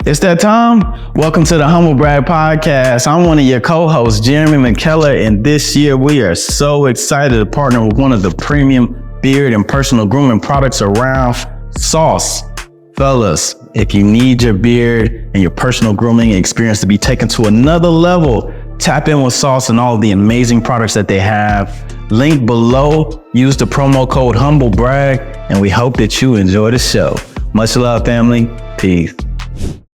It's that time. Welcome to the Humble Brag Podcast. I'm one of your co-hosts, Jeremy Mckellar, and this year we are so excited to partner with one of the premium beard and personal grooming products around, Sauce. Fellas, if you need your beard and your personal grooming experience to be taken to another level, tap in with Sauce and all of the amazing products that they have. Link below, use the promo code HumbleBrag, and we hope that you enjoy the show. Much love, family. Peace.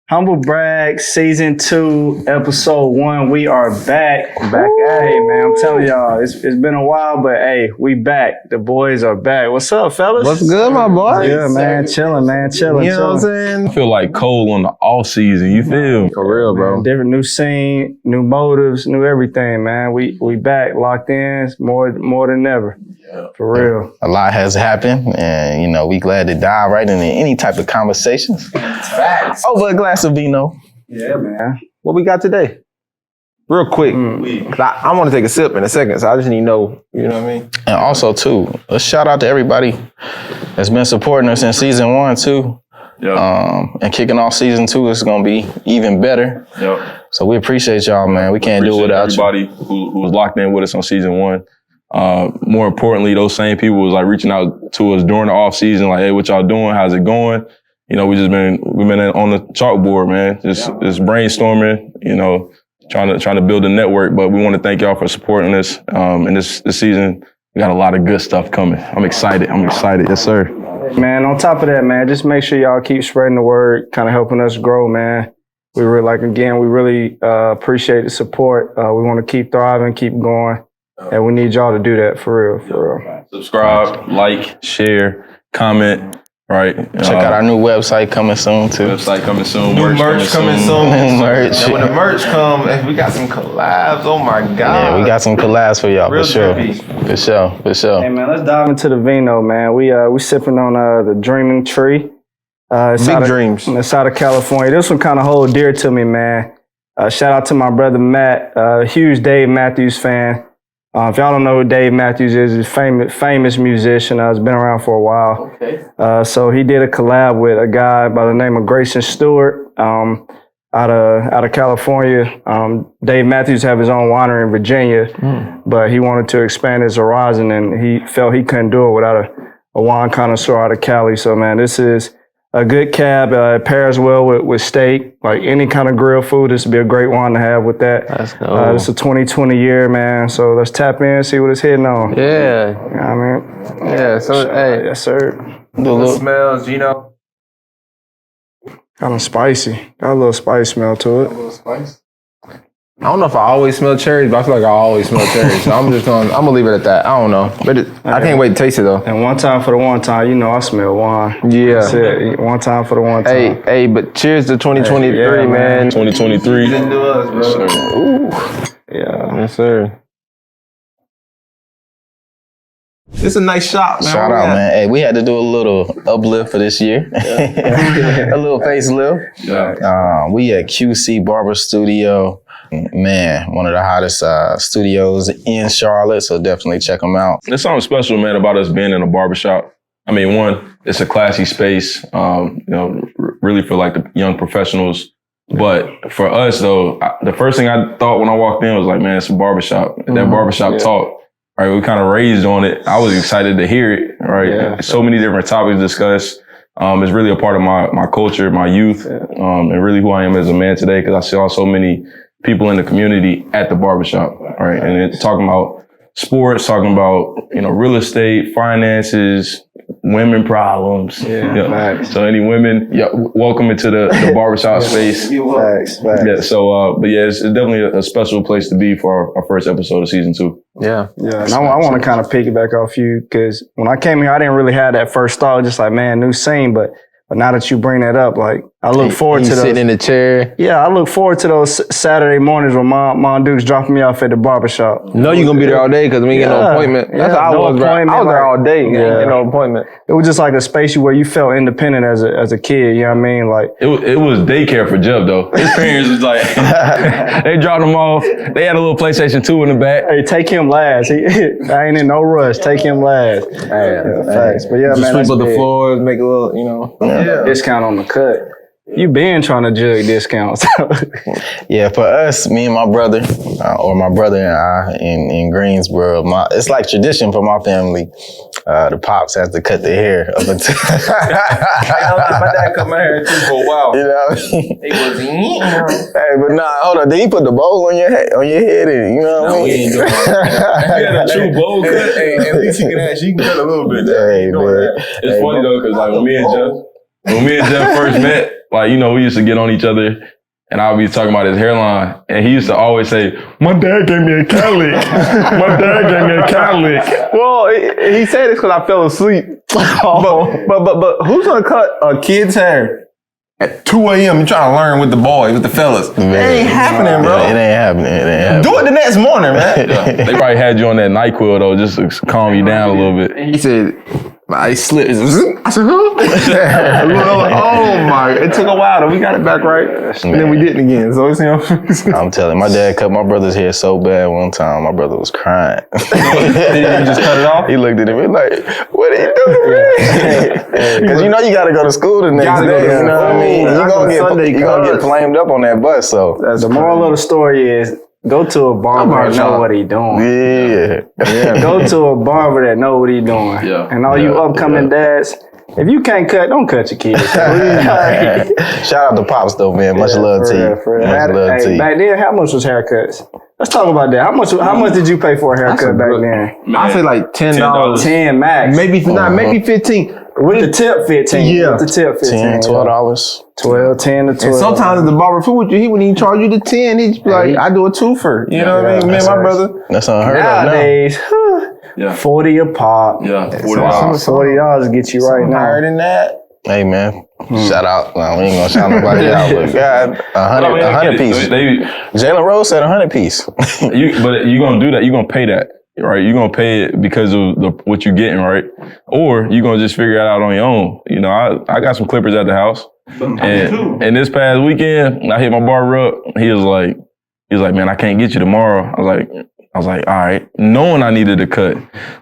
Humble Brag, Season 2, Episode 1. We are back. Back at it, man. I'm telling y'all, it's been a while, but hey, we back. The boys are back. What's up, fellas? What's good, my boy? Yeah, man. Chilling, man. Chilling. You know what I'm saying? I feel like Cole on the off season. You feel? For real, bro. Man, different new scene, new motives, new everything, man. We back, locked in, more than ever. Yeah. For real. A lot has happened, and you know, we glad to dive right into any type of conversations. Facts. Over a glass of vino. Yeah, man. What we got today? Real quick. I want to take a sip in a second, so I just need to know, you know what I mean? And also, too, a shout out to everybody that's been supporting us in Season 1, too. Yeah. And kicking off Season 2 is going to be even better. Yep. So we appreciate y'all, man. We can't do it without everybody who was locked in with us on Season 1. More importantly, those same people was like reaching out to us during the off season, like, hey, what y'all doing? How's it going? You know, we've been on the chalkboard, man, just brainstorming, you know, trying to build a network. But we want to thank y'all for supporting us. And this season, we got a lot of good stuff coming. I'm excited. Yes, sir. Man, on top of that, man, just make sure y'all keep spreading the word, kind of helping us grow, man. We really appreciate the support. We want to keep thriving, keep going. And we need y'all to do that for real. Subscribe, like, share, comment, right? Check out our new website coming soon, too. New merch coming soon. Merch. And when the merch come, we got some collabs. Oh my God. Yeah, we got some collabs for y'all, Real for sure. trippy. For sure. Hey, man, let's dive into the vino, man. We sipping on the Dreaming Tree. Dreams. It's out of California. This one kind of hold dear to me, man. Shout out to my brother Matt, huge Dave Matthews fan. If y'all don't know who Dave Matthews is, he's a famous musician. He's been around for a while. Okay. So he did a collab with a guy by the name of Grayson Stewart out of California. Dave Matthews have his own winery in Virginia, but he wanted to expand his horizon, and he felt he couldn't do it without a wine connoisseur out of Cali. So, man, this is a good cab. It pairs well with steak, like any kind of grilled food. This would be a great wine to have with that. That's cool. It's a 2020 year, man. So let's tap in, see what it's hitting on. Yeah. You know what I mean? Yeah. So, hey. Yes, sir. The smells, you know. Kind of spicy. Got a little spice smell to it. A little spice. I don't know if I always smell cherries, but I feel like I always smell cherries. So I'm gonna leave it at that. I don't know. But I can't wait to taste it though. And one time for the one time, you know I smell wine. Yeah. That's it. One time for the one time. Hey, but cheers to 2023, yeah, man. 2023. To us, bro. Ooh. Yeah. Yes, sir. It's a nice shot, man. Shout out, man. Hey, we had to do a little uplift for this year. A little facelift. Yeah. We at QC Barber Studio. Man, one of the hottest studios in Charlotte, so definitely check them out. There's something special, man, about us being in a barbershop. I mean, one, it's a classy space, you know, really for like the young professionals. But for us, though, the first thing I thought when I walked in was like, man, it's a barbershop. That barbershop talk, right? We kind of raised on it. I was excited to hear it, right? Yeah. So many different topics discussed. It's really a part of my culture, my youth, and really who I am as a man today, because I saw so many people in the community at the barbershop, right? And it's talking about sports, talking about, you know, real estate, finances, women problems. Yeah. So any women, welcome into the barbershop space. Facts. Yeah. So, but yeah, it's definitely a special place to be for our first episode of Season 2. Yeah. Yeah, and I want to kind of piggyback off you, because when I came here, I didn't really have that first thought, just like, man, new scene, but now that you bring that up, like, I look forward to those. Sitting in the chair. Yeah, I look forward to those Saturday mornings when Mom Duke's dropping me off at the barbershop. No, you're going to be there all day because we ain't get no appointment. That's how I was, bro. I was there all day. Yeah. Ain't get no appointment. It was just like a space where you felt independent as a kid, you know what I mean? Like, it was daycare for Jeb, though. His parents was like, they dropped him off. They had a little PlayStation 2 in the back. hey, take him last. I ain't in no rush. Take him last. Facts. But yeah, Just man, sweep up the floors, make a little, you know. Discount on the cut. You been trying to jug discounts. Yeah, for us, me and my brother, or my brother and I in Greensboro, it's like tradition for my family. The pops has to cut their hair up until. My dad cut my hair too for a while. You know what I mean? He was Hey, but nah, hold on. Did he put the bowl on your head, and you know what I mean? we ain't doing that. He had a true bowl cut. Hey, at least she can cut a little bit. Hey, man. It's funny though, because like when me and Jeff first met, like, you know, we used to get on each other and I'll be talking about his hairline. And he used to always say, my dad gave me a cowlick. My dad gave me a cowlick. Well, he said this because I fell asleep. But who's gonna cut a kid's hair at 2 a.m. and trying to learn with the boys, with the fellas? It ain't happening, bro. It ain't happening. Do it the next morning, man. They probably had you on that NyQuil though, just to calm you down a little bit. He said, I slipped. I said, huh? Oh my! It took a while, though. We got it back right, and then we didn't again. So it's, you know. I'm telling you, my dad cut my brother's hair so bad one time. My brother was crying. Did you just cut it off? He looked at him and like, "What are you doing, man?" Because you know you got to go to school the next day. You know what I mean? You're gonna get flamed up on that bus. So The moral of the story is, go to a barber that know what he doing. yeah. Go to a barber that know what he doing. Yeah. And all you upcoming dads, if you can't cut, don't cut your kids. Shout out to Pops though, man. Much love to you. Much love to you. Back then, how much was haircuts? Let's talk about that. How much did you pay for a haircut back then? I say like $10. 10 max. Maybe 15. With the tip 15. Yeah. With the tip 15. $12. 12, 10 to 12. And sometimes at the barber food with you, he wouldn't even charge you the 10. He'd be like, I do a twofer. You know what I mean? Me and my brother. That's unheard of now. Nowadays, Yeah. 40 a pop. Yeah, $40 get you right now. Higher than that. Hey man, shout out. Well, we ain't gonna shout nobody out, but God, 100 piece. Jalen Rose said 100 piece. But you're gonna do that. You're gonna pay that, right? You're gonna pay it because of what you're getting, right? Or you're gonna just figure it out on your own. You know, I got some clippers at the house, and this past weekend I hit my barber up. He was like, man, I can't get you tomorrow. I was like, all right, knowing I needed a cut,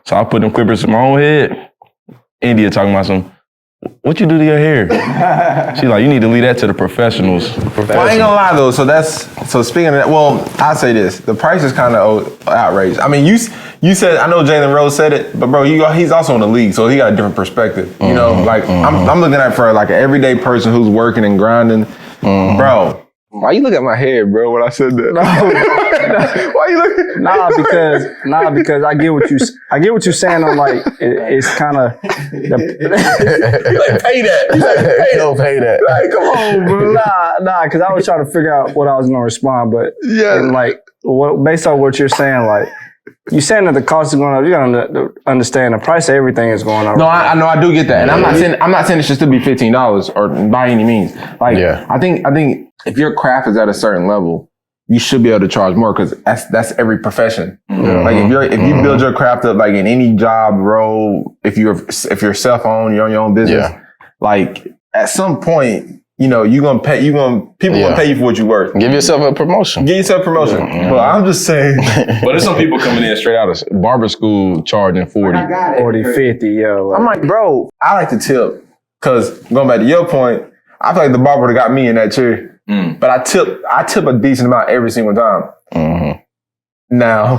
so I put them clippers in my own head. India talking about some. What you do to your hair? She's like, you need to leave that to the professionals. Well, I ain't gonna lie though. So speaking of that, well, I'll say this: the price is kind of outrageous. I mean, you said, I know Jalen Rose said it, but bro, he's also in the league, so he got a different perspective. You know, like I'm looking at it for like an everyday person who's working and grinding, bro. Why you look at my hair, bro, when I said that? Why you look? Because I get what you're saying on like it's kind of You like pay that. You like pay Don't pay that. Like, come on, bro. Nah, because I was trying to figure out what I was gonna respond, but and like based on what you're saying, like you're saying that the cost is going up. You gotta understand the price of everything is going up. No, I know, I do get that, and I'm not saying it should still be $15 or by any means. Like, I think if your craft is at a certain level, you should be able to charge more because that's every profession. Like if you build your craft up like in any job role, if you're self-owned, you're on your own business, like at some point, you know, people gonna pay you for what you're worth. Give yourself a promotion. But I'm just saying. But there's some people coming in straight out of barber school charging 40. 40, 50, yo. I'm like, bro, I like to tip because going back to your point, I feel like the barber would have got me in that chair. But I tip a decent amount every single time. Now,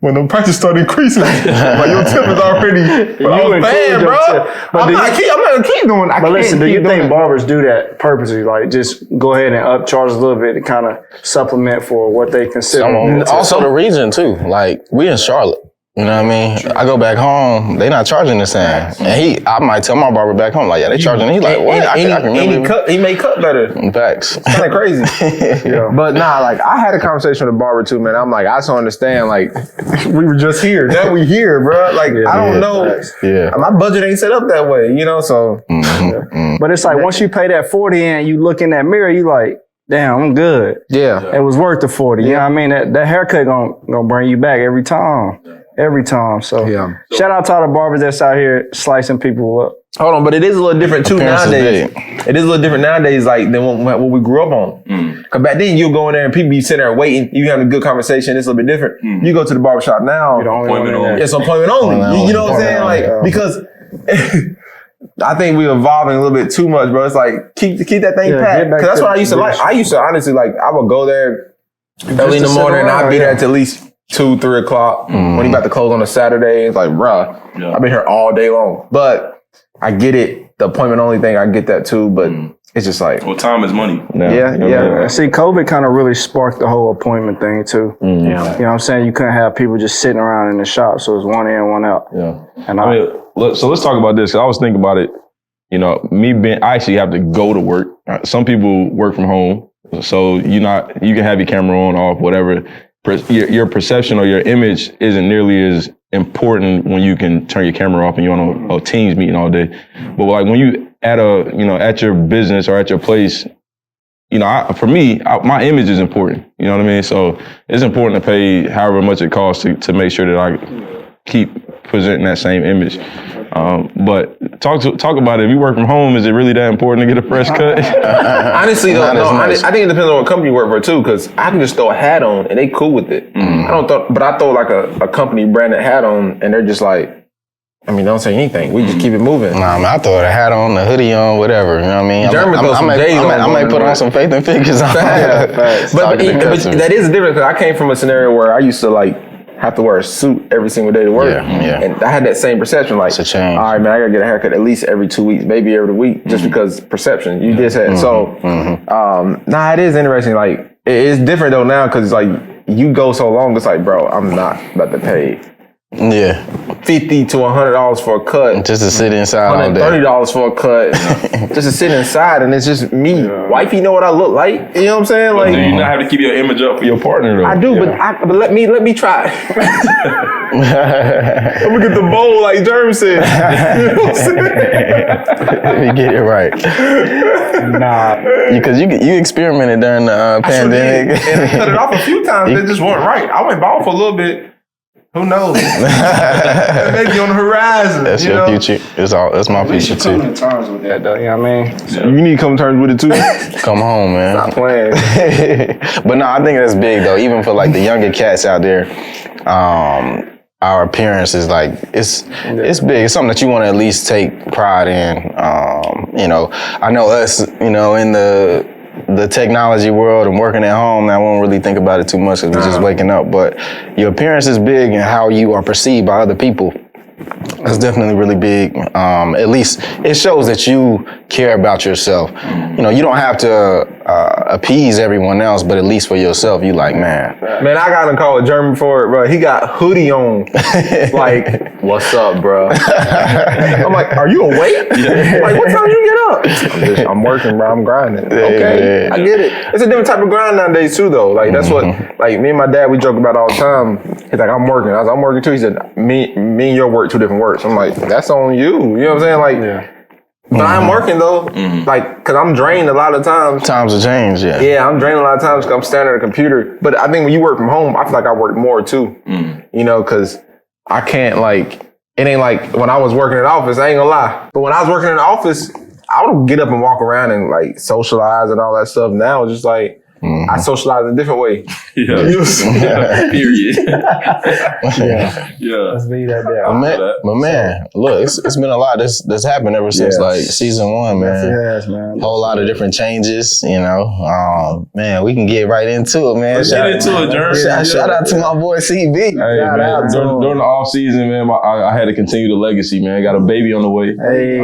when the prices start increasing, like your tip is already bad, bro. I'm not gonna keep doing it. But listen, do you think barbers do that purposely? Like, just go ahead and upcharge a little bit to kind of supplement for what they consider. Also, the region too. Like, we in Charlotte. You know what I mean? I go back home, they not charging the same. And I might tell my barber back home, like, yeah, they charging. He's like, what? He may cut better. Facts. It's kind of crazy. But nah, like, I had a conversation with a barber too, man. I'm like, I just don't understand. Like, we were just here. Now we here, bro. Like, I don't know. My budget ain't set up that way, you know? So. But it's like, once you pay that 40 and you look in that mirror, you like, damn, I'm good. Yeah. It was worth the 40. You know what I mean? That haircut gonna bring you back every time. Every time. So shout out to all the barbers that's out here slicing people up. Hold on, but it is a little different too nowadays. It is a little different nowadays, like than what we grew up on. Cause back then you go in there and people be sitting there waiting, you having a good conversation. It's a little bit different. You go to the barbershop now, Appointment only. It's appointment only. You know what I'm saying? Like because I think we're evolving a little bit too much, bro. It's like keep that thing packed. Because that's what I used to like. I used to honestly like. I would go there early in the morning, and I'd be there till at least 2-3 o'clock when he about to close on a Saturday. It's like, bruh, I've been here all day long. But I get it. The appointment only thing, I get that too. But it's just like, well, time is money. Yeah. See, COVID kind of really sparked the whole appointment thing too. Yeah. You know what I'm saying? You couldn't have people just sitting around in the shop, so it was one in, one out. Yeah. And I mean, so let's talk about this. 'Cause I was thinking about it. You know, I actually have to go to work. Some people work from home, so you can have your camera on, off, whatever. Your perception or your image isn't nearly as important when you can turn your camera off and you're on a Teams meeting all day. But like when you at your business or at your place, for me, my image is important. You know what I mean? So it's important to pay however much it costs to make sure that I keep presenting that same image. But talk about it. If you work from home, is it really that important to get a fresh cut? Honestly, though, I think it depends on what company you work for too. Because I can just throw a hat on and they cool with it. But I throw like a company branded hat on and they're just like, I mean, don't say anything. We just keep it moving. Nah, man, I throw a hat on, a hoodie on, whatever. You know what I mean? I might put on some Faith and Figures on. But that is different because I came from a scenario where I used to like have to wear a suit every single day to work. Yeah. And I had that same perception. Like, it's a change. All right, man, I gotta get a haircut at least every 2 weeks, maybe every week, just because perception. You did say it. So, it is interesting. Like, it's different though now because like you go so long. It's like, bro, I'm not about to pay $50 to $100 for a cut, just to sit inside all day. $130 for a cut, just to sit inside, and it's just me. Wifey know what I look like. You know what I'm saying? Like, do you not have to keep your image up for your partner though? I do, but let me try. I'm gonna get the bowl like Jeremy said. You know what I'm saying? Let me get it right. Because you experimented during the pandemic. And I cut it off a few times. It just wasn't right. I went bald for a little bit. Who knows? Maybe on the horizon. That's your future. That's my future too. Come to terms with that though. You know what I mean? So you need to come to terms with it too. Come home, man. Not playing. But no, I think that's big though. Even for like the younger cats out there, our appearance is like it's big. It's something that you want to at least take pride in. I know us. In the technology world and working at home, I won't really think about it too much because we're just waking up. But your appearance is big and how you are perceived by other people. That's definitely really big. At least it shows that you care about yourself. You don't have to appease everyone else, but at least for yourself, you like, man, I got him call Jeremy for it, bro. He got hoodie on. Like, what's up, bro? I'm like, are you awake? Like, what time you get up? I'm working, bro. I'm grinding. Okay, I get it. It's a different type of grind nowadays too, though. Like, that's what, like, me and my dad, we joke about all the time. He's like, I'm working. I was like, I'm working too. He said, me and your work, two different works. I'm like, that's on you. You know what I'm saying? Like, but I'm working though, like, cause I'm drained a lot of times. Times have changed, yeah. Yeah, I'm drained a lot of times because I'm standing at a computer. But I think when you work from home, I feel like I work more too. Cause I can't it ain't like when I was working in the office, I ain't gonna lie. But when I was working in the office, I would get up and walk around and like socialize and all that stuff. Now it's just like, I socialize in a different way. Period. Let's leave that there. But man, look, it's been a lot that's happened ever since like season 1, man. Yes, man. Whole lot of different changes, man, we can get right into it, man. Let's get into it, Jeremy. Shout out to my boy CB. Hey, man, during the off season, man, I had to continue the legacy, man. Got a baby on the way. Hey,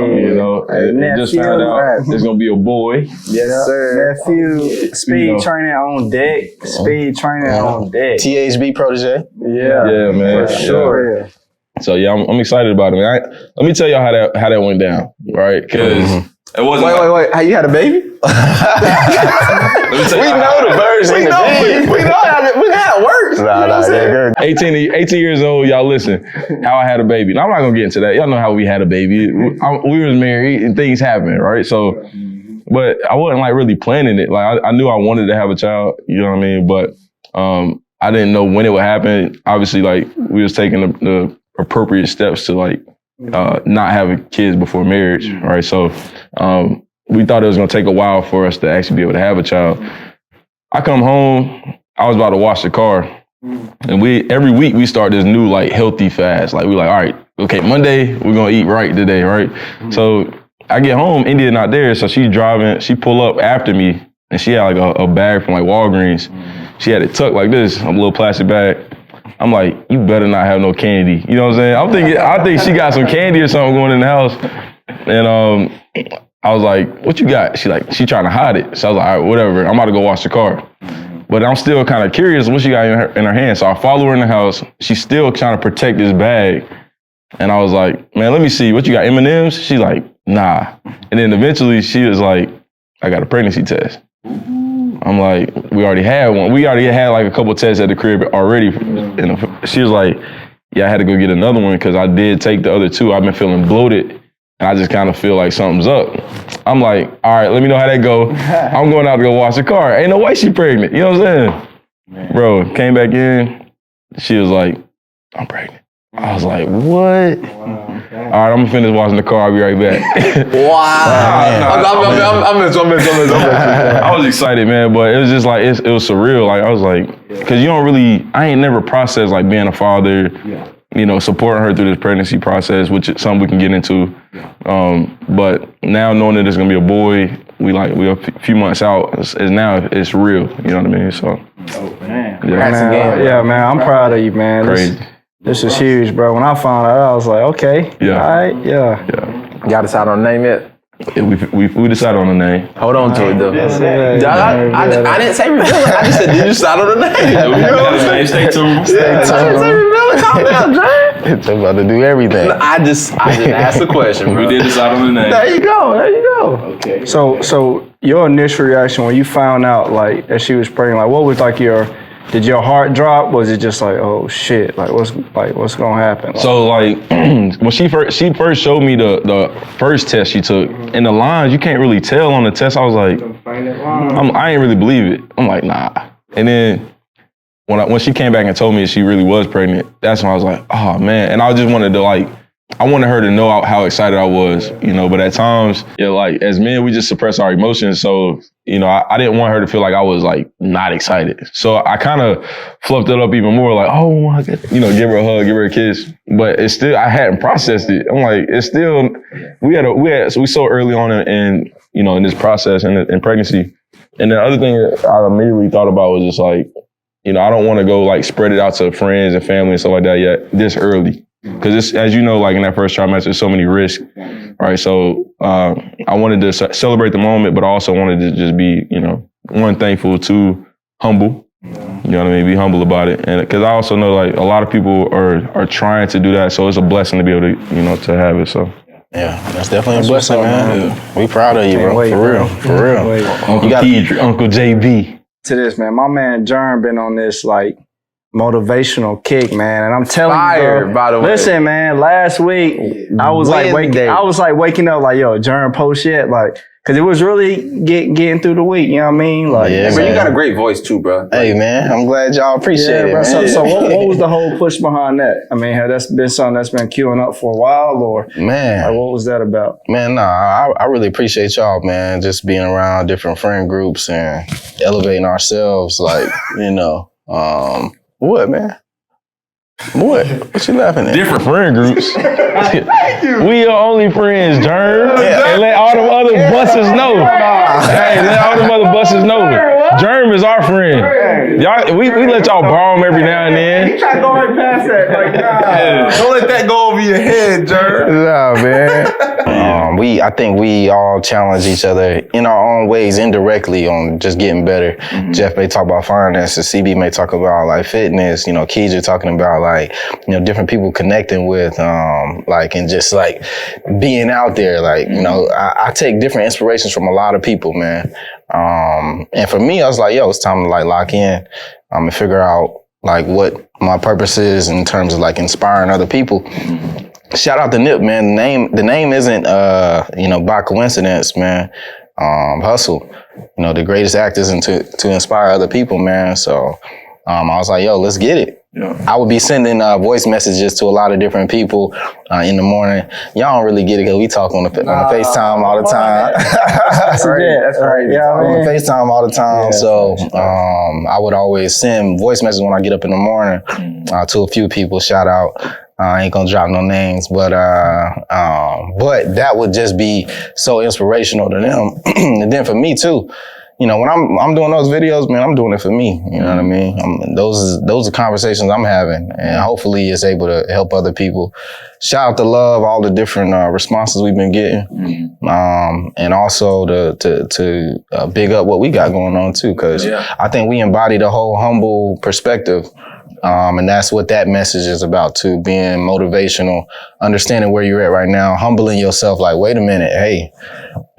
just found out there's gonna be a boy. Yes, sir. Nephew, speed training on deck. Speed training on deck. THB protege. Yeah, man. For sure. Yeah. So yeah, I'm excited about it, man. Let me tell y'all how that went down, right? Because it wasn't. Wait. How you had a baby? We know the version. We know how it works. Nah, 18 years old, y'all listen, how I had a baby. Now, I'm not gonna get into that. Y'all know how we had a baby. We was married and things happened, right? So, but I wasn't like really planning it. Like I knew I wanted to have a child, you know what I mean? But I didn't know when it would happen. Obviously, like we was taking the appropriate steps to like not having kids before marriage, right? So we thought it was gonna take a while for us to actually be able to have a child. I come home, I was about to wash the car, and every week we start this new like healthy fast. Like we're like, all right, okay, Monday, we're going to eat right today, right? So I get home, India not there, so she's driving, she pull up after me, and she had like a bag from like Walgreens. She had it tucked like this, a little plastic bag. I'm like, you better not have no candy. You know what I'm saying? I think she got some candy or something going in the house. And I was like, what you got? She trying to hide it. So I was like, all right, whatever. I'm about to go wash the car. But I'm still kind of curious what she got in her hand. So I follow her in the house. She's still trying to protect this bag. And I was like, man, let me see. What you got, M&Ms? She's like, nah. And then eventually she was like, I got a pregnancy test. I'm like, we already had one. We already had like a couple tests at the crib already. And she was like, yeah, I had to go get another one because I did take the other two. I've been feeling bloated. And I just kind of feel like something's up. I'm like, all right, let me know how that go. I'm going out to go wash the car. Ain't no way she pregnant. You know what I'm saying? Man. Bro, came back in. She was like, I'm pregnant. I was like, what? Wow. All right, I'm gonna finish washing the car. I'll be right back. Wow. I was excited, man, but it was just like, it was surreal. Like, I was like, because I ain't never processed like being a father, you know, supporting her through this pregnancy process, which is something we can get into. But now knowing that it's gonna be a boy, we're a few months out. It's real. You know what I mean? So. Oh man. Yeah, man. I'm proud of you, man. Crazy. This is huge, bro. When I found out, I was like, okay. Yeah. All right. Yeah. Y'all decide on the name yet? Yeah, we decided on the name. Hold on to it though. I didn't say reveal it. I just said, did you decide on the name? Stay tuned. I didn't say reveal it. Calm down, John. It's about to do everything. I just asked the question, bro. We did decide on the name. There you go. Okay. So your initial reaction when you found out like that she was pregnant, like what was like did your heart drop? Was it just like, oh shit, what's gonna happen? So when she first showed me the first test she took, and the lines you can't really tell on the test. I was like, I ain't really believe it. I'm like, nah. And then when she came back and told me that she really was pregnant, that's when I was like, oh man. And I just wanted to I wanted her to know how excited I was, you know, but at times, as men, we just suppress our emotions. So, you know, I didn't want her to feel like I was not excited. So I kind of fluffed it up even more, oh my God, you know, give her a hug, give her a kiss. But it's still, I hadn't processed it. I'm like, it's still, so we so early on in you know, in this process in pregnancy. And the other thing that I immediately thought about was just you know, I don't want to go spread it out to friends and family and stuff like that yet this early. Because as you know, in that first trimester, there's so many risks, right? So I wanted to celebrate the moment, but I also wanted to just be, you know, one, thankful, two, humble. You know what I mean? Be humble about it. And because I also know a lot of people are trying to do that. So it's a blessing to be able to, you know, to have it. So. Yeah, that's definitely a blessing, man. Yeah. We proud of you, bro. For real. Uncle Kedrick, Uncle JB. To this, man. My man Jern been on this motivational kick, man, and I'm telling you, bro, by the way. Listen, man. Last week, I was waking up, yo, Jern post yet, because it was really getting through the week. You know what I mean? But you got a great voice too, bro. Hey, man, I'm glad y'all appreciate it, bro. Man. So what was the whole push behind that? I mean, has that been something that's been queuing up for a while, or what was that about? Man, I really appreciate y'all, man. Just being around different friend groups and elevating ourselves, you know. What, man? What you laughing at? Different friend groups. We are only friends, Jern. And let all them other buses know. Hey, let all them other buses know. Jern is our friend. Y'all, we let y'all borrow him every now and then. He tried to go right past that. Don't let that go over your head, Jern. Nah, man. I think we all challenge each other in our own ways indirectly on just getting better. Mm-hmm. Jeff may talk about finances. CB may talk about fitness. You know, Kedrick talking about you know, different people connecting with, and just being out there. You know, I take different inspirations from a lot of people, man. And for me, I was like, yo, it's time to lock in and figure out what my purpose is in terms of inspiring other people. Mm-hmm. Shout out to Nip, man. The name isn't, you know, by coincidence, man. Hustle, you know, the greatest act isn't to inspire other people, man. So I was like, yo, let's get it. Yeah. I would be sending voice messages to a lot of different people in the morning. Y'all don't really get it because we talk on the FaceTime all the time. That's right. Yeah, on the FaceTime all the time. Yeah, so I would always send voice messages when I get up in the morning to a few people. Shout out. I ain't gonna drop no names, but that would just be so inspirational to them. And then for me too, you know, when I'm doing those videos, man, I'm doing it for me. You know what I mean? Those are conversations I'm having, and hopefully it's able to help other people. Shout out to Love, all the different responses we've been getting, and also to big up what we got going on too, because I think we embody the whole humble perspective. And that's what that message is about too, being motivational, understanding where you're at right now, humbling yourself like, wait a minute, hey,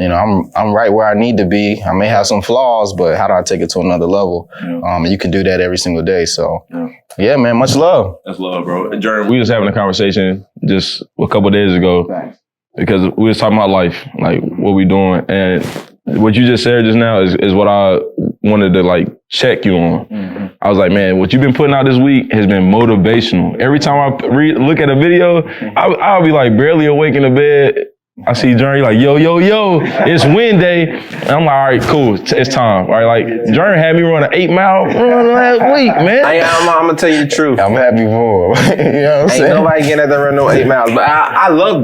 you know, I'm right where I need to be. I may have some flaws, but how do I take it to another level? And you can do that every single day. So yeah, man, much love. That's love, bro. Jeremy, we was having a conversation just a couple of days ago because we was talking about life, like what we doing. And what you just said just now is what I wanted to like check you on. I was like, man, what you've been putting out this week has been motivational. Every time I look at a video, I'll be like barely awake in the bed. I see Jeremy like, yo, it's win day. And I'm like, all right, cool, it's time. All right, like, Jeremy had me run an 8-mile run last week, man. I'm gonna tell you the truth. I'm happy for him. You know what I'm saying? Ain't nobody getting at that run no 8 miles. But I love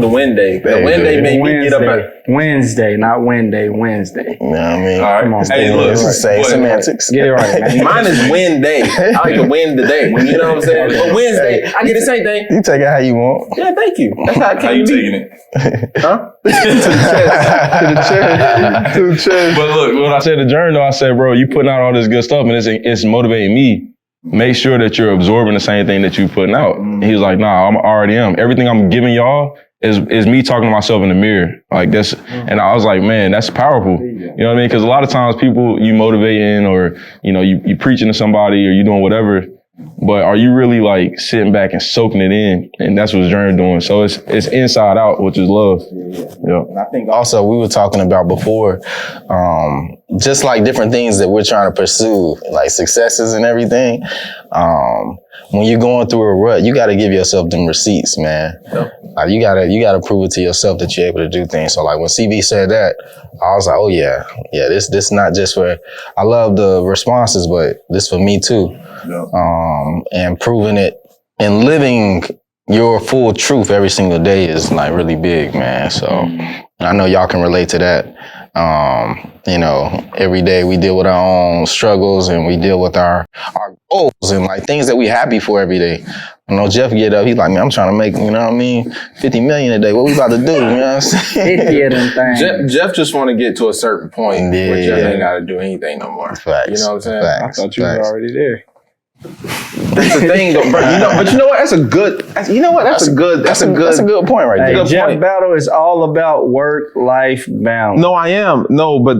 the win day. The win day made me get up at Wednesday, not win day, Wednesday. You know what I mean? All right. Come on, Hey, look, it's the same semantics. Get it right, man. mine is win day. I like to win the day. You know what I'm saying? But Wednesday, I get the same thing. You take it how you want. Yeah, thank you. That's how it How came you to be. taking it? Huh? To the chest. But look, when I said to Jeremy, though, I said, bro, you putting out all this good stuff and it's motivating me. Make sure that you're absorbing the same thing that you're putting out. And he was like, nah, I already am. Everything I'm giving y'all is me talking to myself in the mirror. Like this. And I was like, man, that's powerful. You know what I mean? Because a lot of times people, you motivating or, you know, you preaching to somebody or you doing whatever, but are you really like sitting back and soaking it in? And that's what Jeremy doing. So it's inside out, which is love. Yeah. And I think also we were talking about before, just like different things that we're trying to pursue, like successes and everything. When you're going through a rut, you got to give yourself them receipts, man. Like you gotta prove it to yourself that you're able to do things. So like when CB said that, I was like, oh yeah, this not just for, I love the responses, but this for me too. And proving it and living your full truth every single day is like really big, man. So I know y'all can relate to that. You know, every day we deal with our own struggles and we deal with our goals and like things that we happy for every day. You know, Jeff get up, he's like, man, I'm trying to make, you know what I mean, 50 million a day. What we about to do? You know what I'm saying? 50 of them things. Jeff just want to get to a certain point where Jeff ain't got to do anything no more. Facts. You know what I'm saying? Facts. I thought you were already there. That's the thing, though, bro. But you know what? That's a good point right there. Hey, Jeff Battle is all about work-life balance. No, I am. No, but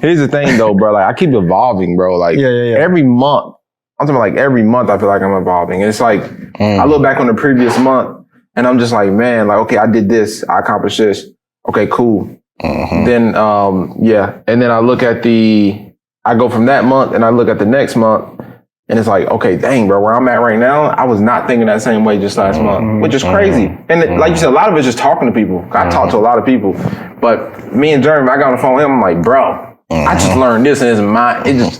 here's the thing, though, bro. Like, I keep evolving, bro. Like, every month, I'm talking about like every month, I feel like I'm evolving. And it's like, I look back on the previous month, and I'm just like, man, like, okay, I did this. I accomplished this. Okay, cool. Then, And then I look at I go from that month, and I look at the next month, and it's like, okay, dang, bro, where I'm at right now, I was not thinking that same way just last month, which is crazy. And like you said, a lot of it's just talking to people. I talk to a lot of people. But me and Jeremy, I got on the phone with him, I'm like, bro, I just learned this, and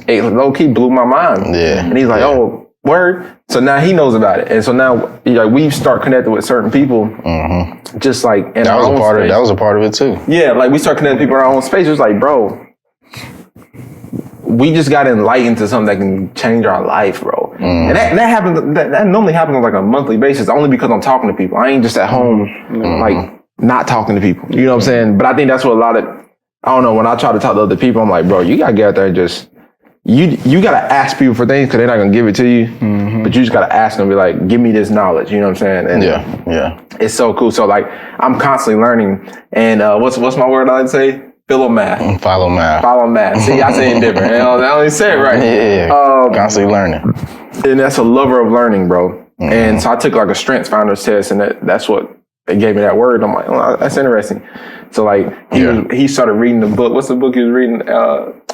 it low-key blew my mind. Yeah. And he's like, oh, word? So now he knows about it. And so now like, we start connecting with certain people, just like in our own space. That was a part of it too. Yeah, like we start connecting with people in our own space. It's like, bro, we just got enlightened to something that can change our life, bro. And that happens. That normally happens on like a monthly basis, only because I'm talking to people. I ain't just at home like not talking to people. You know what I'm saying? But I think that's what I don't know. When I try to talk to other people, I'm like, bro, you gotta get out there and just you gotta ask people for things because they're not gonna give it to you. But you just gotta ask them, be like, give me this knowledge. You know what I'm saying? And it's so cool. So like, I'm constantly learning. And what's my word I like to say? Follow math. Follow math. See, I say it different. I only say it right. Yeah. Constantly learning. And that's a lover of learning, bro. And so I took like a strengths founders test, and that's what they gave me that word. I'm like, oh, that's interesting. So like he started reading the book. What's the book he was reading?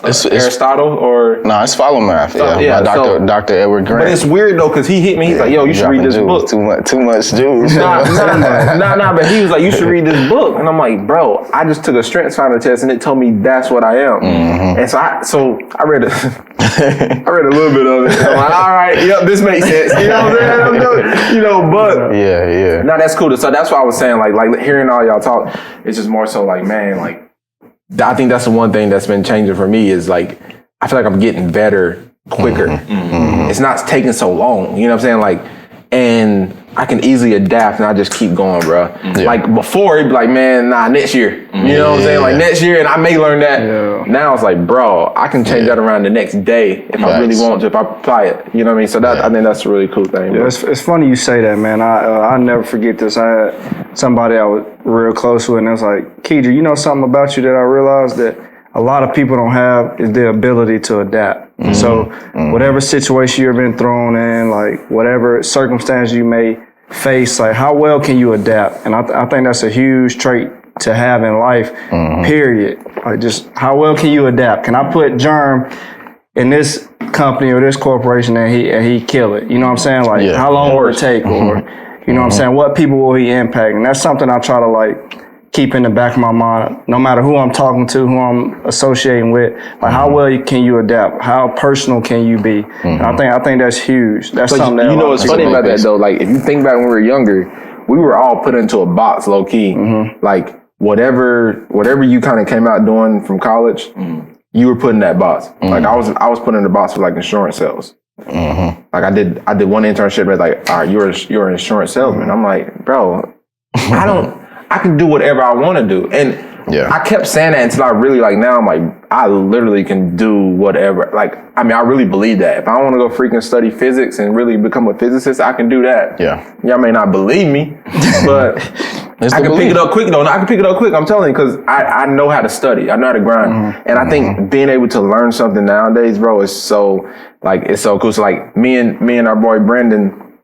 It's Aristotle or no, it's Follow Math. Yeah, by Dr. Edward Grant. But it's weird though, because he hit me. He's like, "Yo, you should read this book." Too much juice. Nah. But he was like, "You should read this book," and I'm like, "Bro, I just took a Strengths Finder test, and it told me that's what I am." And so I read it. I read a little bit of it. I'm like, all right, yep, this makes sense. You know what I'm saying? But yeah. No, that's cool. So that's why I was saying, like hearing all y'all talk, it's just more so like, man, like I think that's the one thing that's been changing for me is like I feel like I'm getting better quicker. It's not taking so long. You know what I'm saying? Like, and I can easily adapt and I just keep going, bro. Like before, it'd be like, man, next year. You know what I'm saying? Like next year, and I may learn that. Now it's like, bro, I can change that around the next day if I really want to, if I apply it. You know what I mean? So that I think that's a really cool thing. Yeah, it's funny you say that, man. I'll never forget this. I had somebody I was real close with, and it was like, Kedrick, you know something about you that I realized that a lot of people don't have is the ability to adapt. So whatever situation you've been thrown in, like whatever circumstance you may face, like how well can you adapt? And I think that's a huge trait to have in life, period. Like just how well can you adapt? Can I put Germ in this company or this corporation and he kill it? You know what I'm saying? Like how long will it take? Or, you know what I'm saying? What people will he impact? And that's something I try to like keep in the back of my mind, no matter who I'm talking to, who I'm associating with, like how well can you adapt? How personal can you be? And I think that's huge. That's something that what's funny about that though, like if you think back when we were younger, we were all put into a box low key. Like whatever you kind of came out doing from college, you were put in that box. Like I was put in the box for like insurance sales. Like I did one internship where like, all right, you're an insurance salesman. I'm like, bro, I can do whatever I want to do. And I kept saying that until I really like, now I'm like, I literally can do whatever. Like, I mean, I really believe that. If I want to go freaking study physics and really become a physicist, I can do that. Y'all may not believe me, but I can pick it up quick though. I can pick it up quick, I'm telling you, because I know how to study. I know how to grind. And I think being able to learn something nowadays, bro, is so, like, it's so cool. So like me and our boy Brandon,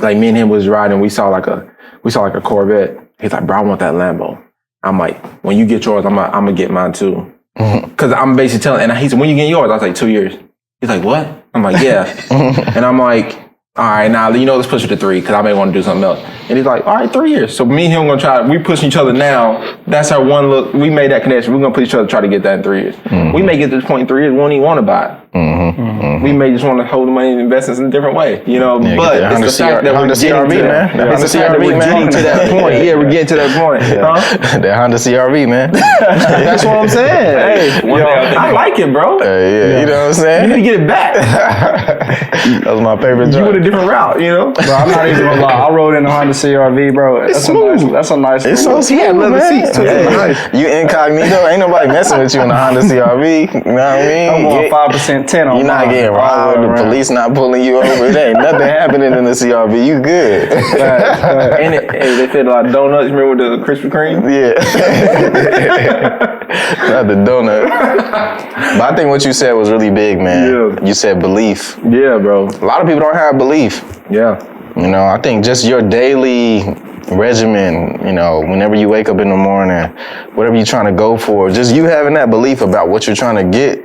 like me and him was riding, we saw like a Corvette. He's like, bro, I want that Lambo. I'm like, when you get yours, I'm gonna get mine too. Cause I'm basically telling, and he said, when you get yours? I was like, 2 years. He's like, what? I'm like, yeah. And I'm like, all right, now, let's push it to 3, cause I may want to do something else. And he's like, all right, 3 years. So me and him gonna try, we pushing each other now. That's our one look, we made that connection. We're gonna push each other, try to get that in 3 years. We may get to this point in 3 years, we won't even want to buy it. We may just want to hold the money and invest in a different way, but it's the fact that we're getting to that. It's the fact that we're getting to that point. Yeah, we're getting to that point. That Honda CR-V, man. That's what I'm saying. Hey, I like it, bro. You know what I'm saying? You need to get it back. That was my favorite job. You went a different route, you know? Bro, I'm not even gonna lie. I rode in a Honda CR-V, bro. It's smooth. That's a nice. It's so smooth, leather seats too. You incognito. Ain't nobody messing with you in a Honda CR-V. You know what I mean? I'm going 5% 10 on. You're not getting robbed. The police not pulling you over. There ain't nothing happening in the CR-V. You good. And they fed a lot of donuts. Remember with the Krispy Kreme? Yeah. Not the donut. But I think what you said was really big, man. You said belief. Yeah, bro. A lot of people don't have belief. Yeah. You know, I think just your daily regimen, you know, whenever you wake up in the morning, whatever you're trying to go for, just you having that belief about what you're trying to get,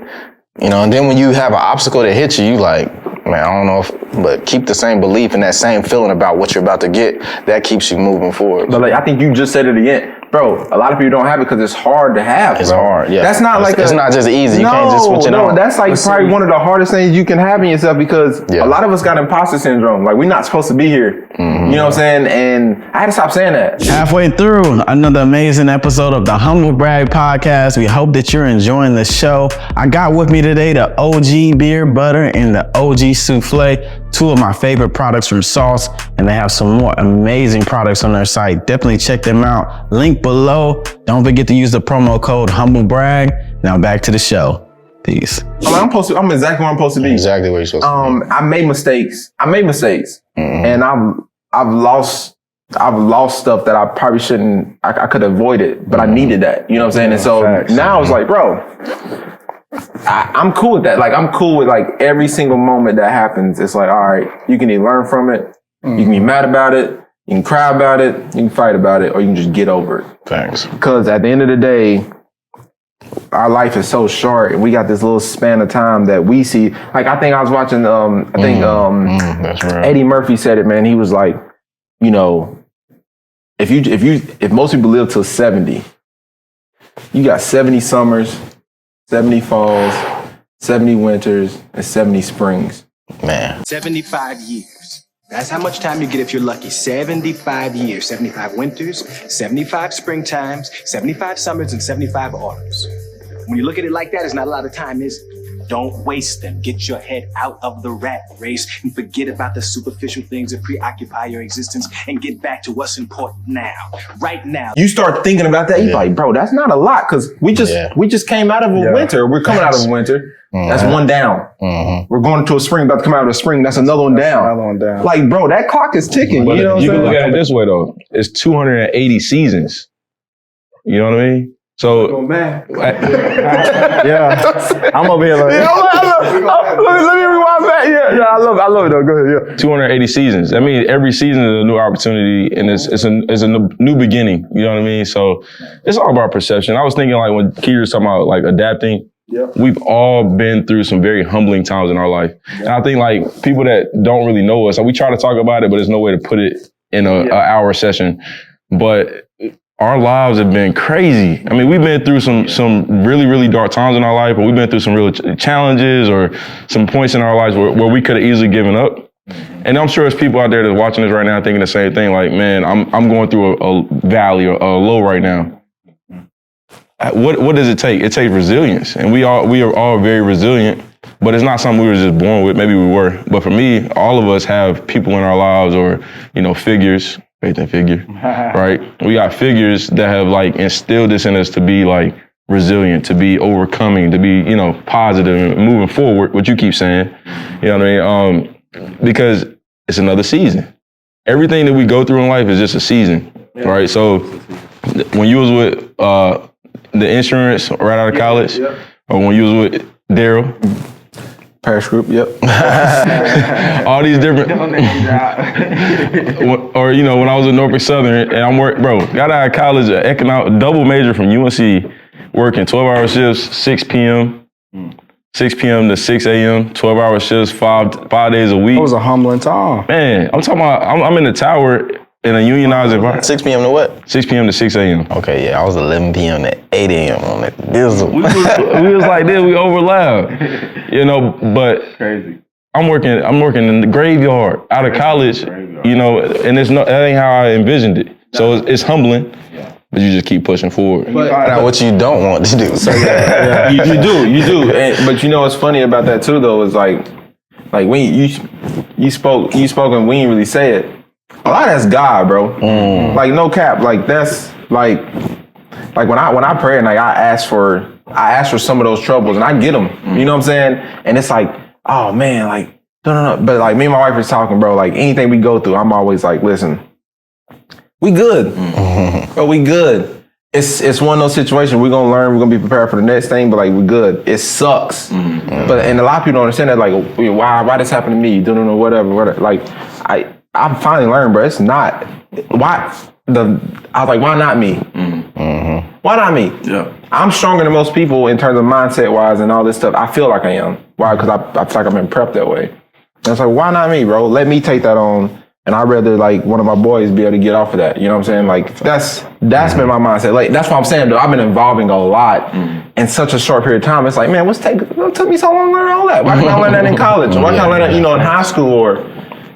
you know, and then when you have an obstacle that hits you, you like, man, I don't know but keep the same belief and that same feeling about what you're about to get. That keeps you moving forward. But like, I think you just said it again. Bro, a lot of people don't have it because it's hard to have. It's hard, yeah. That's not like it's not just easy. You can't just switch it on. That's like probably one of the hardest things you can have in yourself because a lot of us got imposter syndrome. Like, we're not supposed to be here. You know what I'm saying? And I had to stop saying that. Halfway through another amazing episode of the Humble Brag Podcast. We hope that you're enjoying the show. I got with me today the OG Beer Butter and the OG Souffle, two of my favorite products from Sauce, and they have some more amazing products on their site. Definitely check them out. Link below. Don't forget to use the promo code HumbleBrag. Now back to the show. Peace. I'm exactly where I'm supposed to be. Exactly where you're supposed to be. I made mistakes, and I've lost stuff that I probably shouldn't. I could avoid it, but I needed that. You know what I'm saying? And so now it's like, bro, I'm cool with that. Like, I'm cool with like every single moment that happens. It's like, all right, you can either learn from it, you can be mad about it, you can cry about it, you can fight about it, or you can just get over it. Thanks. Because at the end of the day, our life is so short, and we got this little span of time that we see. Like I think I was watching. That's right. Eddie Murphy said it, man. He was like, you know, if most people live till 70, you got 70 summers, 70 falls, 70 winters, and 70 springs. Man. 75 years. That's how much time you get if you're lucky. 75 years, 75 winters, 75 springtimes, 75 summers, and 75 autumns. When you look at it like that, it's not a lot of time, is it? Don't waste them. Get your head out of the rat race and forget about the superficial things that preoccupy your existence and get back to what's important now, right now. You start thinking about that, you're like, bro, that's not a lot, because we just came out of a winter. We're coming out of a winter. That's one down. We're going into a spring, about to come out of a spring. That's another one down. Another one down. Like, bro, that clock is ticking. But you know what I'm you can saying? look at it this way though. It's 280 seasons. You know what I mean? So Yeah. I'm over here like, let me rewind back. Yeah, I love it though. Go ahead. Yeah. 280 seasons. I mean, every season is a new opportunity, and it's a new beginning. You know what I mean? So it's all about perception. I was thinking like when Kedrick was talking about like adapting. We've all been through some very humbling times in our life. And I think like people that don't really know us, like, we try to talk about it, but there's no way to put it in an hour session. But our lives have been crazy. I mean, we've been through some really, really dark times in our life, or we've been through some real challenges or some points in our lives where we could have easily given up. And I'm sure there's people out there that's watching this right now thinking the same thing, like, man, I'm going through a valley or a low right now. What does it take? It takes resilience, and we are all very resilient. But it's not something we were just born with. Maybe we were, but for me, all of us have people in our lives, or figures. Right, that figure, right? We got figures that have like instilled this in us to be like resilient, to be overcoming, to be positive and moving forward. What you keep saying, you know what I mean? Because it's another season. Everything that we go through in life is just a season, right? So when you was with the insurance right out of college, or when you was with Daryl, Parish Group, yep. all these different, or when I was at Norfolk Southern and I'm got out of college, double major from UNC, working 12-hour shifts, 6 p.m. to 6 a.m., 12-hour shifts, five days a week. It was a humbling time. Man, I'm talking about, I'm in the tower in a unionized environment. 6 p.m. to what? 6 p.m. to 6 a.m. Okay, yeah, I was 11 p.m. to 8 a.m. on that diesel. We was like this, we overlapped, but crazy. I'm working in the graveyard out of college, and that ain't how I envisioned it. So it's humbling, but you just keep pushing forward. But find out what you don't want to do. So You do. But what's funny about that too, though, is like when you spoke and we didn't really say it. A lot of that's God, bro. Like, no cap. Like, that's like when I pray and like I ask for some of those troubles, and I get them. You know what I'm saying? And it's like, oh man, like no. But like me and my wife was talking, bro. Like anything we go through, I'm always like, listen, we good, bro. We good. It's one of those situations we're gonna learn. We're gonna be prepared for the next thing. But like, we're good. It sucks. And a lot of people don't understand that. Like, why this happened to me? Whatever. Like, I finally learned, bro. It's not why why not me? Why not me? Yeah, I'm stronger than most people in terms of mindset wise and all this stuff. I feel like I am. Why? Because I feel like I've been prepped that way. And it's like, why not me, bro? Let me take that on, and I'd rather like one of my boys be able to get off of that. You know what I'm saying? Like that's been my mindset. Like that's what I'm saying, though. I've been evolving a lot in such a short period of time. It's like, man, it took me so long to learn all that? Why can't I learn that in college? Why can't I learn that, in high school or?